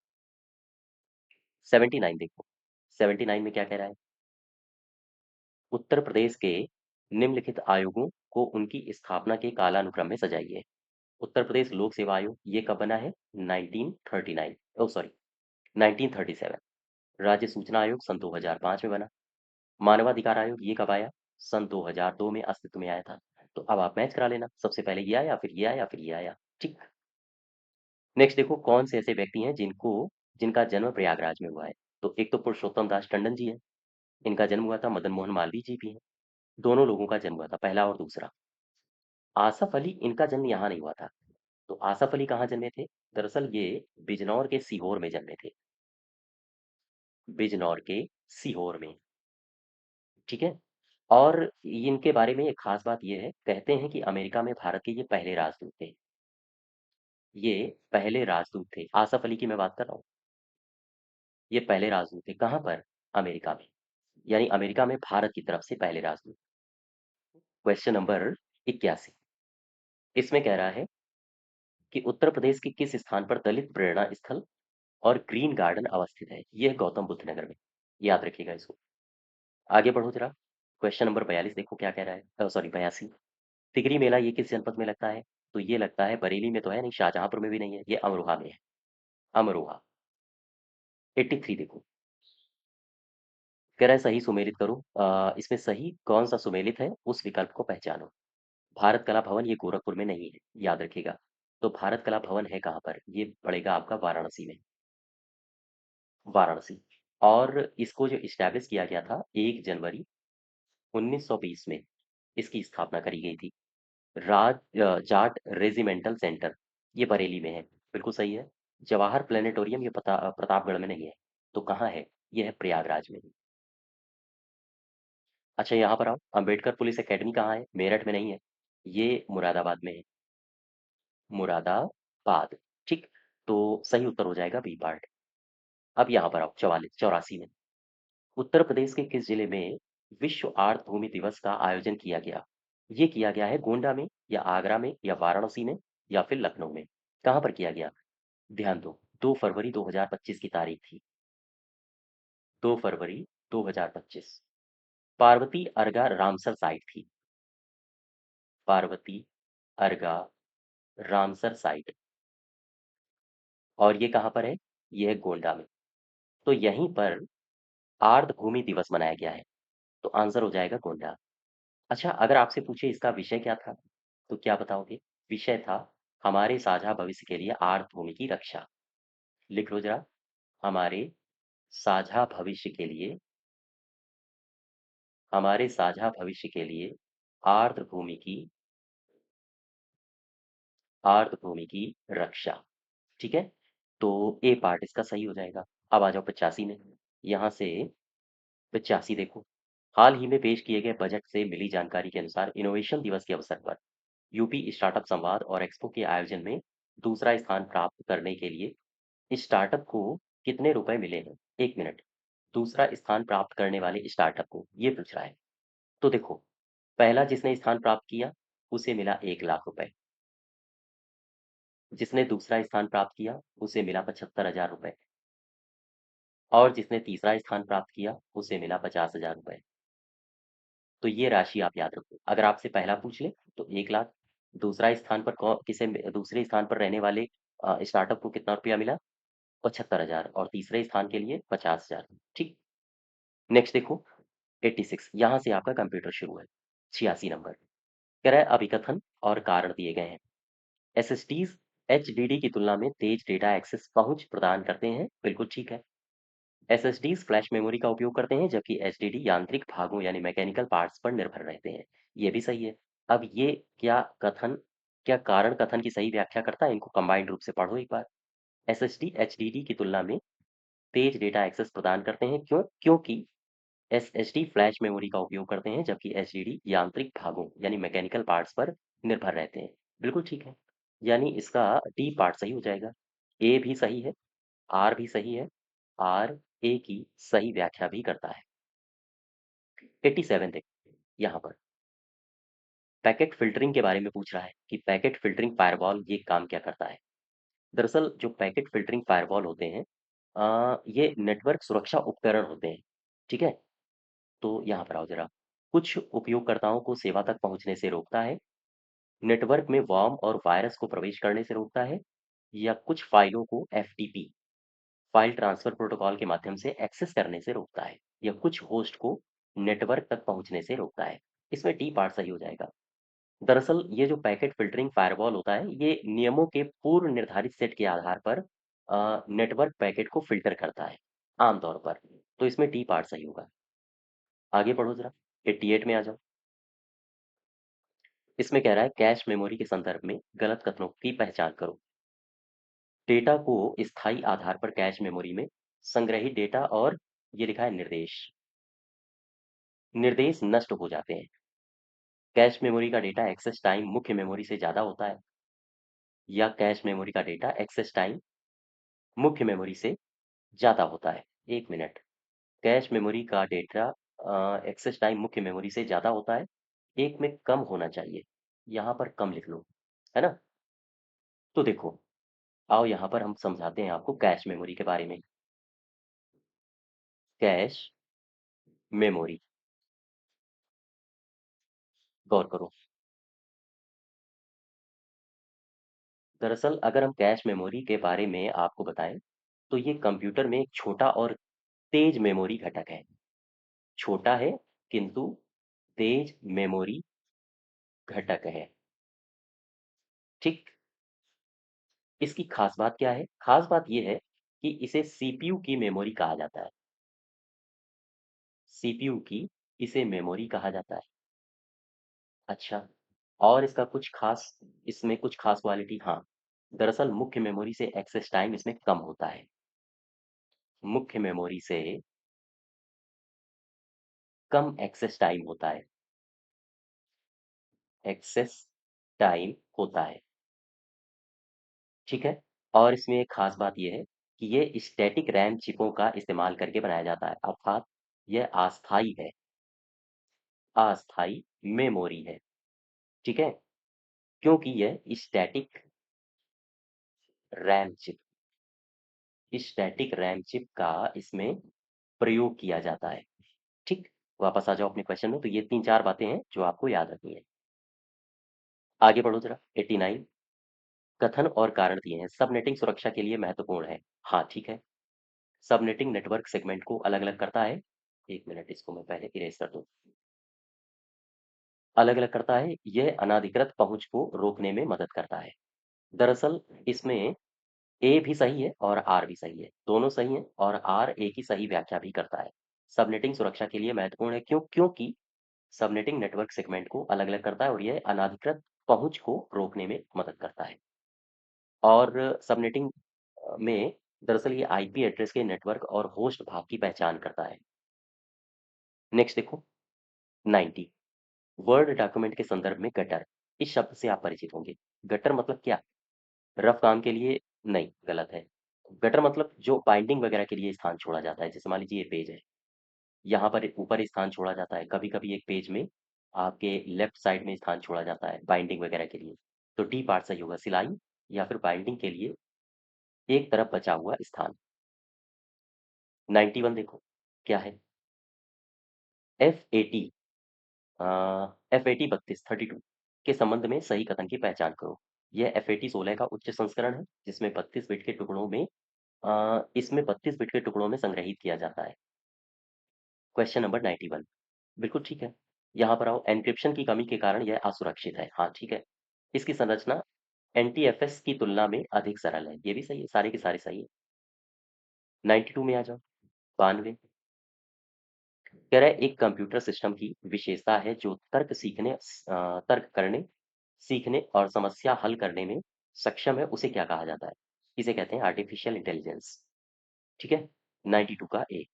79 देखो। 79 में क्या कह रहा है? उत्तर प्रदेश के निम्नलिखित आयोगों को उनकी स्थापना के कालानुक्रम में सजाइए। उत्तर प्रदेश लोक सेवा आयोग ये कब बना है? 1939, ओ सॉरी 1937। राज्य सूचना आयोग सन 2005 में बना। मानवाधिकार आयोग ये कब आया? सन 2002 में अस्तित्व में आया था। तो अब आप मैच करा लेना, सबसे पहले ये आया, फिर ये आया, फिर ये आया। ठीक। नेक्स्ट देखो, कौन से ऐसे व्यक्ति हैं जिनका जन्म प्रयागराज में हुआ है? तो एक तो पुरुषोत्तम दास टंडन जी है, इनका जन्म हुआ था, मदन मोहन मालवीय जी भी हैं, दोनों लोगों का जन्म हुआ था, पहला और दूसरा। आसफ अली, इनका जन्म यहाँ नहीं हुआ था। तो आसफ अली कहाँ जन्मे थे? दरअसल ये बिजनौर के सीहोर में जन्मे थे, बिजनौर के सीहोर में। ठीक है। और इनके बारे में एक खास बात ये है, कहते हैं कि अमेरिका में भारत के ये पहले राजदूत थे। ये पहले राजदूत थे, आसफ अली की मैं बात कर रहा हूँ। ये पहले राजदूत थे कहाँ पर? अमेरिका में। यानी अमेरिका में भारत की तरफ से पहले राजदूत। क्वेश्चन नंबर 81, इसमें कह रहा है कि उत्तर प्रदेश के किस स्थान पर दलित प्रेरणा स्थल और ग्रीन गार्डन अवस्थित है? यह गौतम बुद्ध नगर में। याद रखिएगा इसको। आगे बढ़ो जरा। क्वेश्चन नंबर 42 देखो क्या कह रहा है, सॉरी 82। तिगरी मेला ये किस जनपद में लगता है? तो ये लगता है बरेली में तो है नहीं, शाहजहांपुर में भी नहीं है, ये अमरोहा में है। अमरोहा। 83 देखो, कह रहा है सही सुमेलित करो। इसमें सही कौन सा सुमेलित है उस विकल्प को पहचानो। भारत कला भवन ये गोरखपुर में नहीं है, याद रखिएगा। तो भारत कला भवन है कहाँ पर? ये पड़ेगा आपका वाराणसी में। वाराणसी। और इसको जो इस्टेब्लिश किया गया था 1 जनवरी 1920 में, इसकी स्थापना करी गई थी। जाट रेजिमेंटल सेंटर, ये बरेली में है। बिल्कुल सही है। जवाहर प्लेनेटोरियम ये प्रतापगढ़ में नहीं है। तो कहाँ है? ये है प्रयागराज में। अच्छा यहाँ पर आओ, अंबेडकर पुलिस एकेडमी कहाँ है? मेरठ में नहीं है, ये मुरादाबाद में है। मुरादाबाद। ठीक। तो सही उत्तर हो जाएगा बी पार्ट। अब यहाँ पर आओ 84 में, उत्तर प्रदेश के किस जिले में विश्व आर्द्र भूमि दिवस का आयोजन किया गया? ये किया गया है गोंडा में, या आगरा में, या वाराणसी में, या फिर लखनऊ में। कहाँ पर किया गया? ध्यान दो, 2 फरवरी 2025 की तारीख थी। 2 फरवरी 2025। पार्वती अर्गा रामसर साइट थी। Parvati अर्गा Ramsar site. और ये कहाँ पर है? ये है गोंडा में। तो यहीं पर आर्द्र भूमि दिवस मनाया गया है। तो आंसर हो जाएगा गोंडा। अच्छा, अगर आपसे पूछे इसका विषय क्या था, तो क्या बताओगे? विषय था हमारे साझा भविष्य के लिए आर्द्र भूमि की रक्षा। लिख लो जरा। हमारे साझा भविष्य के लिए, हमारे साझा भविष्य के लिए आर्द्र भूमि की, आर्द्र भूमि की रक्षा। ठीक है। तो ए पार्ट इसका सही हो जाएगा। अब आ जाओ 85 में। यहाँ से 85 देखो, हाल ही में पेश किए गए बजट से मिली जानकारी के अनुसार इनोवेशन दिवस के अवसर पर यूपी स्टार्टअप संवाद और एक्सपो के आयोजन में दूसरा स्थान प्राप्त करने के लिए स्टार्टअप को कितने रुपए मिले हैं? 1 मिनट। दूसरा स्थान प्राप्त करने वाले स्टार्टअप को ये पूछ रहा है। तो देखो, पहला जिसने स्थान प्राप्त किया उसे मिला 1 लाख रुपए। जिसने दूसरा स्थान प्राप्त किया उसे मिला 75,000 रुपए। और जिसने तीसरा स्थान प्राप्त किया उसे मिला 50,000 रुपए। तो ये राशि आप याद रखो। अगर आपसे पहला पूछ ले तो 1 लाख, दूसरा स्थान पर दूसरे स्थान पर रहने वाले स्टार्टअप को कितना रुपया मिला? 75,000। और तीसरे स्थान के लिए 50,000। ठीक। नेक्स्ट देखो 86, यहाँ से आपका कंप्यूटर शुरू है। 86 नंबर, कह रहा है अभिकथन और कारण दिए गए हैं। एसएसडीज एचडीडी की तुलना में तेज डेटा एक्सेस पहुंच प्रदान करते हैं। बिल्कुल ठीक है। एसएसडीज फ्लैश मेमोरी का उपयोग करते हैं, जबकि एचडीडी यांत्रिक भागों यानी मैकेनिकल पार्ट्स पर निर्भर रहते हैं। ये भी सही है। अब ये क्या कथन, क्या कारण कथन की सही व्याख्या करता है? इनको कंबाइंड रूप से पढ़ो एक बार। एसएसडी एचडीडी की तुलना में तेज डेटा एक्सेस प्रदान करते हैं। क्यों? क्योंकि एसएसडी फ्लैश मेमोरी का उपयोग करते हैं, जबकि एचडीडी यांत्रिक भागों यानी मैकेनिकल पार्ट्स पर निर्भर रहते हैं। बिल्कुल ठीक है। यानी इसका डी पार्ट सही हो जाएगा। ए भी सही है, आर भी सही है, आर ए की सही व्याख्या भी करता है। 87 देखो यहाँ पर, पैकेट फिल्टरिंग के बारे में पूछ रहा है कि पैकेट फिल्टरिंग फायरवॉल ये काम क्या करता है। दरअसल जो पैकेट फिल्टरिंग फायरवॉल होते हैं, ये नेटवर्क सुरक्षा उपकरण होते हैं। ठीक है। तो यहाँ पर आओ जरा। कुछ उपयोगकर्ताओं को सेवा तक पहुंचने से रोकता है, नेटवर्क में वर्म और वायरस को प्रवेश करने से रोकता है, या कुछ फाइलों को एफटीपी फाइल ट्रांसफर प्रोटोकॉल के माध्यम से एक्सेस करने से रोकता है, या कुछ होस्ट को नेटवर्क तक पहुंचने से रोकता है। इसमें डी पार्ट सही हो जाएगा। दरअसल ये जो पैकेट फिल्टरिंग फायरवॉल होता है, ये नियमों के पूर्व निर्धारित सेट के आधार पर नेटवर्क पैकेट को फिल्टर करता है। आमतौर पर। तो इसमें डी पार्ट सही होगा। आगे बढ़ो जरा, 88 में आ जाओ। इसमें कह रहा है कैश मेमोरी के संदर्भ में गलत कथनों की पहचान करो। डेटा को स्थायी आधार पर कैश मेमोरी में संग्रहित डेटा और ये लिखा है निर्देश, निर्देश नष्ट हो जाते हैं। कैश मेमोरी का डेटा एक्सेस टाइम मुख्य मेमोरी से ज्यादा होता है, या कैश मेमोरी का डेटा एक्सेस टाइम मुख्य मेमोरी से ज्यादा होता है। एक मिनट, कैश मेमोरी का डेटा एक्सेस टाइम मुख्य मेमोरी से ज्यादा होता है, एक में कम होना चाहिए, यहाँ पर कम लिख लो, है ना। तो देखो, आओ यहाँ पर हम समझाते हैं आपको कैश मेमोरी के बारे में। कैश मेमोरी, गौर करो। दरअसल अगर हम कैश मेमोरी के बारे में आपको बताएं, तो ये कंप्यूटर में एक छोटा और तेज मेमोरी घटक है। छोटा है किंतु तेज मेमोरी घटक है। ठीक। इसकी खास बात क्या है? खास बात यह है कि इसे सीपीयू की मेमोरी कहा जाता है। सीपीयू की इसे मेमोरी कहा जाता है। अच्छा, और इसका कुछ खास, इसमें कुछ खास क्वालिटी, हाँ। दरअसल मुख्य मेमोरी से एक्सेस टाइम इसमें कम होता है। मुख्य मेमोरी से कम एक्सेस टाइम होता है। एक्सेस टाइम होता है। ठीक है। और इसमें एक खास बात यह है कि ये स्टैटिक रैम चिपों का इस्तेमाल करके बनाया जाता है, अर्थात यह अस्थाई है। अस्थाई मेमोरी है। ठीक है, क्योंकि यह static RAM chip, static RAM chip का इसमें प्रयोग किया जाता है। ठीक। वापस आ जाओ अपने क्वेश्चन में। तो ये तीन चार बातें हैं जो आपको याद रखनी है। आगे बढ़ो जरा, 89। कथन और कारण दिए हैं, सबनेटिंग सुरक्षा के लिए महत्वपूर्ण है। हाँ ठीक है। सबनेटिंग नेटवर्क सेगमेंट को अलग अलग करता है। एक मिनट, इसको मैं पहले इरेज कर दूं। अलग अलग करता है, यह अनाधिकृत पहुंच को रोकने में मदद करता है। दरअसल इसमें ए भी सही है और आर भी सही है, दोनों सही हैं, और आर ए की सही व्याख्या भी करता है। सबनेटिंग सुरक्षा के लिए महत्वपूर्ण है, क्योंकि सबनेटिंग नेटवर्क सेगमेंट को अलग अलग करता है और यह अनाधिकृत पहुंच को रोकने में मदद करता है। और सबनेटिंग में दरअसल ये आईपी एड्रेस के नेटवर्क और होस्ट भाग की पहचान करता है। नेक्स्ट देखो, 90। वर्ड डॉक्यूमेंट के संदर्भ में गटर, इस शब्द से आप परिचित होंगे। गटर मतलब क्या? रफ काम के लिए? नहीं, गलत है। गटर मतलब जो बाइंडिंग वगैरह के लिए स्थान छोड़ा जाता है, जैसे मान लीजिए ये पेज है, यहाँ पर ऊपर स्थान छोड़ा जाता है, कभी कभी एक पेज में आपके लेफ्ट साइड में स्थान छोड़ा जाता है बाइंडिंग वगैरह के लिए। तो डी पार्ट सही होगा, सिलाई या फिर बाइंडिंग के लिए एक तरफ बचा हुआ स्थान। 91 देखो क्या है। F80, F80 32 के संबंध में सही कथन की पहचान करो। यह F80 16 का उच्च संस्करण है, जिसमें 32 बिट के टुकड़ों में इसमें 32 बिट के टुकड़ों में संग्रहित किया जाता है। क्वेश्चन नंबर 91, बिल्कुल ठीक है। यहाँ पर आओ, एन्क्रिप्शन की कमी के कारण यह असुरक्षित है। हाँ ठीक है। इसकी संरचना एनटीएफएस की तुलना में अधिक सरल है, ये भी सही है, सारे के सारे सही है। 92 में आ जाओ, 92। कह रहा है एक कंप्यूटर सिस्टम की विशेषता है जो तर्क करने, सीखने और समस्या हल करने में सक्षम है, उसे क्या कहा जाता है? इसे कहते हैं आर्टिफिशियल इंटेलिजेंस। ठीक है। 92 का ए।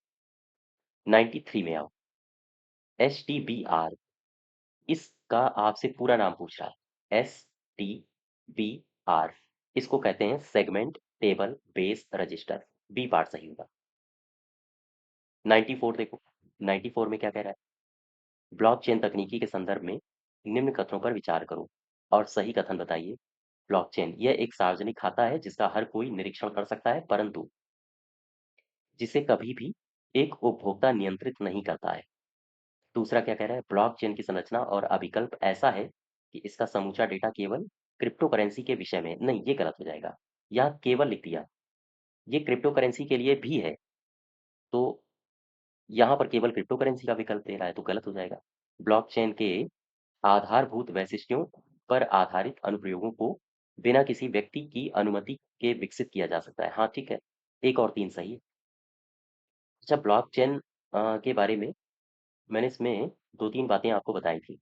93 में आओ, STBR, इसका आपसे पूरा नाम पूछ रहा है। STBR, इसको कहते हैं segment table base register. B part सही होगा। 94 देखो, 94 में क्या कह रहा है? ब्लॉकचेन तकनीकी के संदर्भ में निम्न कथनों पर विचार करो और सही कथन बताइए। ब्लॉकचेन यह एक सार्वजनिक खाता है जिसका हर कोई निरीक्षण कर सकता है, परंतु जिसे कभी भी एक उपभोक्ता नियंत्रित नहीं करता है। दूसरा क्या कह रहा है? ब्लॉकचेन की संरचना और अभिकल्प ऐसा है कि इसका समूचा डेटा केवल क्रिप्टो करेंसी के विषय में नहीं, ये गलत हो जाएगा। यहाँ केवल लिख दिया, ये क्रिप्टो करेंसी के लिए भी है, तो यहाँ पर केवल क्रिप्टो करेंसी का विकल्प दे रहा है, तो गलत हो जाएगा। ब्लॉकचेन के आधारभूत वैशिष्ट्यों पर आधारित अनुप्रयोगों को बिना किसी व्यक्ति की अनुमति के विकसित किया जा सकता है। हाँ ठीक है, एक और तीन सही है। अच्छा, ब्लॉकचेन के बारे में मैंने इसमें 2-3 बातें आपको बताई थी।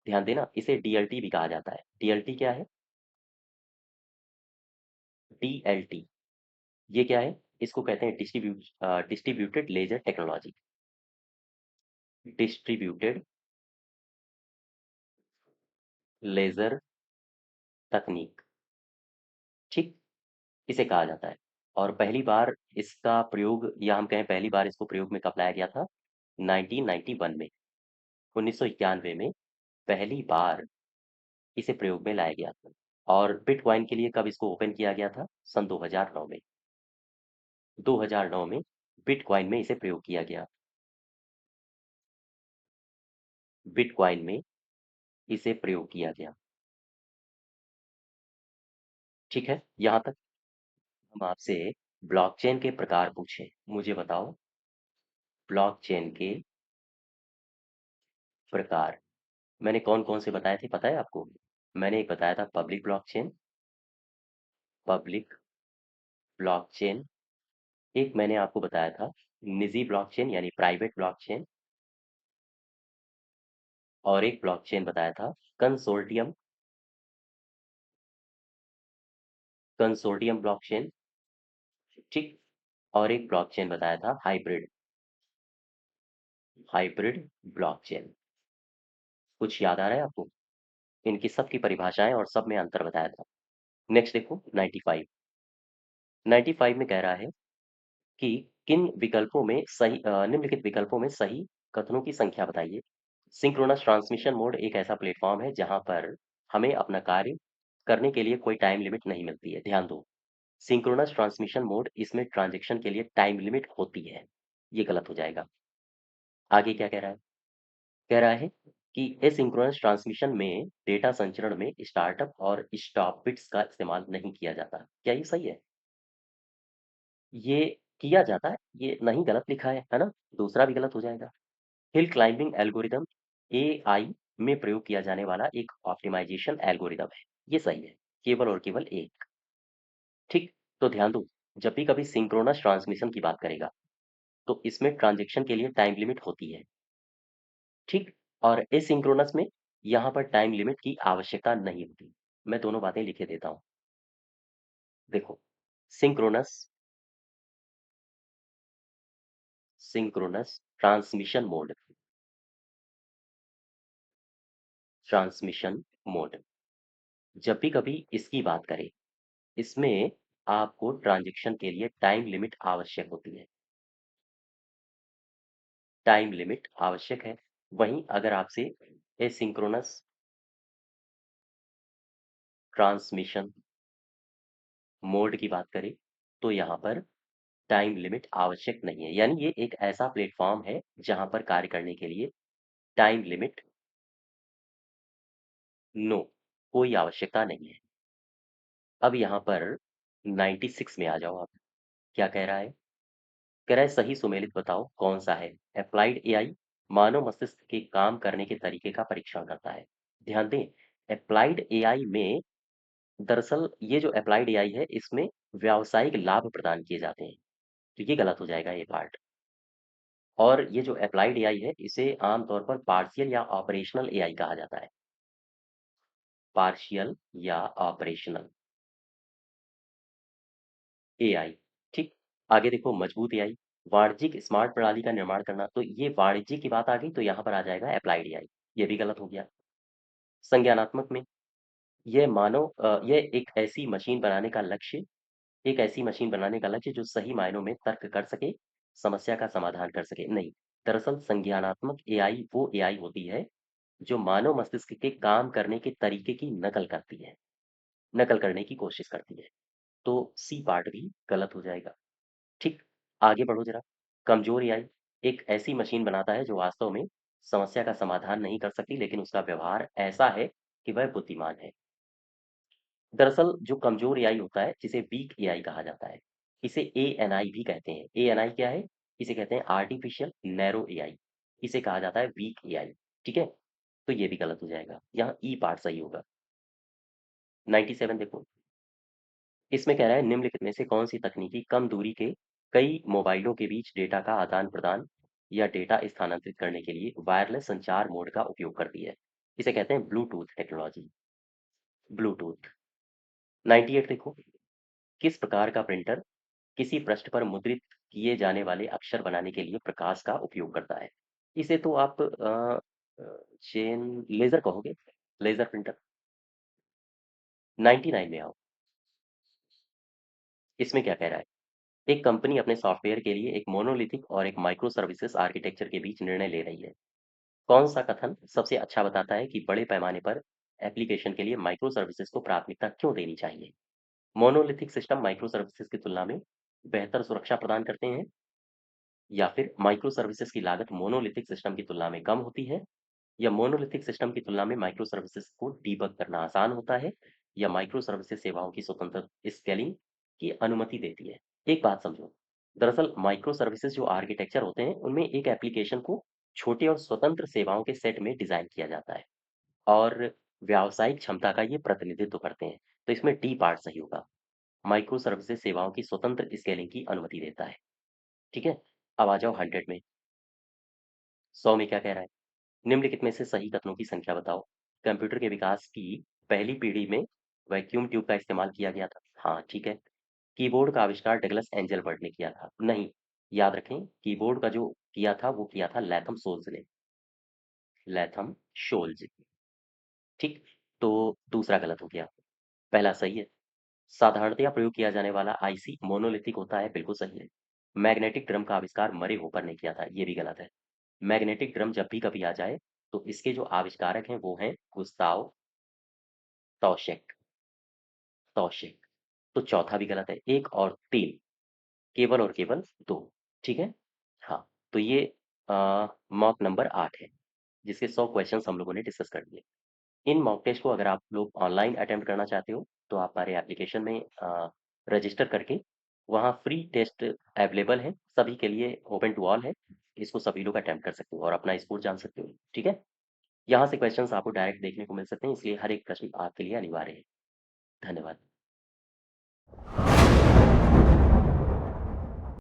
ध्यान देना, इसे डीएलटी भी कहा जाता है। डीएलटी क्या है? डीएलटी ये क्या है? इसको कहते हैं distributed laser technology. Distributed laser तकनीक, ठीक? इसे कहा जाता है। और पहली बार इसका प्रयोग, या हम कहें पहली बार इसको प्रयोग में कब लाया गया था? 1991 में, 1991 में पहली बार इसे प्रयोग में लाया गया था। और बिटकॉइन के लिए कब इसको ओपन किया गया था? सन 2009 में। 2009 में बिटकॉइन में इसे प्रयोग किया गया। बिटकॉइन में इसे प्रयोग किया गया। ठीक है, यहाँ तक हम आपसे ब्लॉकचेन के प्रकार पूछे, मुझे बताओ ब्लॉकचेन के प्रकार मैंने कौन कौन से बताए थे, पता है आपको? मैंने एक बताया था पब्लिक ब्लॉकचेन, पब्लिक ब्लॉकचेन। एक मैंने आपको बताया था निजी ब्लॉकचेन यानी प्राइवेट ब्लॉकचेन। और एक ब्लॉकचेन बताया था कंसोर्टियम, कंसोर्टियम ब्लॉकचेन, ठीक। और एक ब्लॉकचेन बताया था हाइब्रिड, हाइब्रिड ब्लॉकचेन। कुछ याद आ रहा है आपको? इनकी सबकी परिभाषाएं और सब में अंतर बताया था। नेक्स्ट देखो 95। 95 में कह रहा है कि किन विकल्पों में सही निम्नलिखित विकल्पों में सही कथनों की संख्या बताइए। सिंक्रोनस ट्रांसमिशन मोड एक ऐसा प्लेटफॉर्म है जहां पर हमें अपना कार्य करने के लिए कोई टाइम लिमिट नहीं मिलती है। ध्यान दो, सिंक्रोनस ट्रांसमिशन मोड, इसमें ट्रांजैक्शन के लिए टाइम लिमिट होती है। ये गलत हो जाएगा। आगे क्या कह रहा है? कह रहा है कि एसिंक्रोनस ट्रांसमिशन में डेटा संचरण में स्टार्टअप और स्टॉप बिट्स का इस्तेमाल नहीं किया जाता। क्या ये सही है? ये किया जाता है, ये नहीं, गलत लिखा है ना? दूसरा भी गलत हो जाएगा। हिल क्लाइंबिंग एल्गोरिदम एआई में प्रयोग किया जाने वाला एक ऑप्टिमाइजेशन एल्गोरिदम है। ये सही है, केवल और केवल एक। ठीक। तो ध्यान दो, जब भी कभी सिंक्रोनस ट्रांसमिशन की बात करेगा तो इसमें ट्रांजेक्शन के लिए टाइम लिमिट होती है, ठीक। और एसिंक्रोनस में यहाँ पर टाइम लिमिट की आवश्यकता नहीं होती। मैं दोनों बातें लिखे देता हूँ। देखो, synchronous, synchronous transmission mode, transmission mode जब भी कभी इसकी बात करें, इसमें आपको ट्रांजैक्शन के लिए टाइम लिमिट आवश्यक होती है। टाइम लिमिट आवश्यक है। वहीं अगर आपसे एसिंक्रोनस ट्रांसमिशन मोड की बात करें तो यहाँ पर टाइम लिमिट आवश्यक नहीं है। यानी ये एक ऐसा प्लेटफॉर्म है जहाँ पर कार्य करने के लिए टाइम लिमिट, नो, कोई आवश्यकता नहीं है। अब यहाँ पर 96 में आ जाओ आप। क्या कह रहा है? कह रहा है सही सुमेलित बताओ कौन सा है। अप्लाइड एआई मानव मस्तिष्क के काम करने के तरीके का परीक्षण करता है। ध्यान दें, अप्लाइड एआई में, दरअसल ये जो अप्लाइड एआई है इसमें व्यावसायिक लाभ प्रदान किए जाते हैं। तो ये गलत हो जाएगा ये पार्ट। और ये जो अप्लाइड एआई है इसे आमतौर पर पार्शियल या ऑपरेशनल एआई कहा जाता है। पार्शियल या ऑपरेशनल एआई, ठीक। आगे देखो मजबूत एआई, वाणिज्यिक स्मार्ट प्रणाली का निर्माण करना। तो ये वाणिज्य की बात आ गई तो यहाँ पर आ जाएगा अप्लाइड एआई। ये भी गलत हो गया। संज्ञानात्मक में यह एक ऐसी मशीन बनाने का लक्ष्य जो सही मायनों में तर्क कर सके, समस्या का समाधान कर सके। नहीं, दरअसल संज्ञानात्मक एआई वो एआई होती है जो मानव मस्तिष्क के काम करने के तरीके की नकल करती है, नकल करने की कोशिश करती है। तो सी पार्ट भी गलत हो जाएगा, ठीक। आगे बढ़ो जरा। कमजोर एआई एक ऐसी मशीन बनाता है जो वास्तव में समस्या का समाधान नहीं कर सकती, लेकिन उसका व्यवहार ऐसा है कि वह बुद्धिमान है। दरअसल जो कमजोर एआई होता है जिसे वीक एआई कहा जाता है, इसे एएनआई भी कहते हैं। एएनआई क्या है? इसे कहते हैं आर्टिफिशियल नैरो एआई। इसे कहा जाता है वीक एआई, ठीक है। तो ये भी गलत हो जाएगा, यहाँ ई पार्ट सही होगा। 97 देखो, इसमें कह रहा है निम्नलिखित में से कौन सी तकनीकी कम दूरी के कई मोबाइलों के बीच डेटा का आदान-प्रदान या डेटा स्थानांतरित करने के लिए वायरलेस संचार मोड का उपयोग करती है। इसे कहते हैं ब्लूटूथ टेक्नोलॉजी। ब्लूटूथ 98 देखो, किस प्रकार का प्रिंटर किसी पृष्ठ पर मुद्रित किए जाने वाले अक्षर बनाने के लिए प्रकाश का उपयोग करता है? इसे तो आप चेन लेज़र कहोगे? Laser printer. 99 में आओ, इसमें क्या कह रहा है? एक कंपनी अपने सॉफ्टवेयर के लिए एक मोनोलिथिक और एक माइक्रो सर्विसेज आर्किटेक्चर के बीच निर्णय ले रही है। कौन सा कथन सबसे अच्छा बताता है कि बड़े पैमाने पर एप्लीकेशन के लिए माइक्रो सर्विसेज को प्राथमिकता क्यों देनी चाहिए? मोनोलिथिक सिस्टम माइक्रो सर्विसेज की तुलना में बेहतर सुरक्षा प्रदान करते हैं, या फिर माइक्रो सर्विसेज की लागत मोनोलिथिक सिस्टम की तुलना में कम होती है, या मोनोलिथिक सिस्टम की तुलना में माइक्रो सर्विसेज को डीबग करना आसान होता है, या माइक्रो सर्विसेज सेवाओं की स्वतंत्र स्केलिंग की अनुमति देती है। एक बात समझो, दरअसल माइक्रो सर्विसेज जो आर्किटेक्चर होते हैं उनमें एक एप्लीकेशन को छोटे और स्वतंत्र सेवाओं के सेट में डिजाइन किया जाता है, और व्यावसायिक क्षमता का ये प्रतिनिधित्व करते हैं। तो इसमें डी पार्ट सही होगा। माइक्रो सर्विसेज सेवाओं की स्वतंत्र स्केलिंग की अनुमति देता है। ठीक है, अब आ जाओ 100 में। 100 में क्या कह रहा है? निम्नलिखित में से सही कथनों की संख्या बताओ। कंप्यूटर के विकास की पहली पीढ़ी में वैक्यूम ट्यूब का इस्तेमाल किया गया था। हाँ, ठीक है। कीबोर्ड का आविष्कार डगलस एंजलबर्ट ने किया था। नहीं, याद रखें, कीबोर्ड का जो किया था वो किया था लैथम सोल्ज ने। Latham Scholz. ठीक। तो दूसरा गलत हो गया, पहला सही है। साधारणतया प्रयोग किया जाने वाला आईसी मोनोलिथिक होता है, बिल्कुल सही है। मैग्नेटिक ड्रम का आविष्कार मरे होपर ने किया था, ये भी गलत है। मैग्नेटिक ड्रम जब भी कभी आ जाए तो इसके जो आविष्कारक हैं वो हैं गुस्ताव तौशेक। तौशेक। तो चौथा भी गलत है। एक और तीन, केवल और केवल दो। ठीक है। हाँ, तो ये मॉक नंबर 8 है, जिसके 100 क्वेश्चंस हम लोगों ने डिस्कस कर लिए। इन मॉक टेस्ट को अगर आप लोग ऑनलाइन अटेम्प्ट करना चाहते हो तो आप हमारे एप्लीकेशन में रजिस्टर करके, वहाँ फ्री टेस्ट अवेलेबल है, सभी के लिए ओपन टू ऑल है। इसको सभी लोग अटेम्प्ट कर सकते हो और अपना स्कोर जान सकते हो। ठीक है। यहाँ से क्वेश्चंस आपको डायरेक्ट देखने को मिल सकते हैं, इसलिए हर एक प्रश्न आपके लिए अनिवार्य है। धन्यवाद।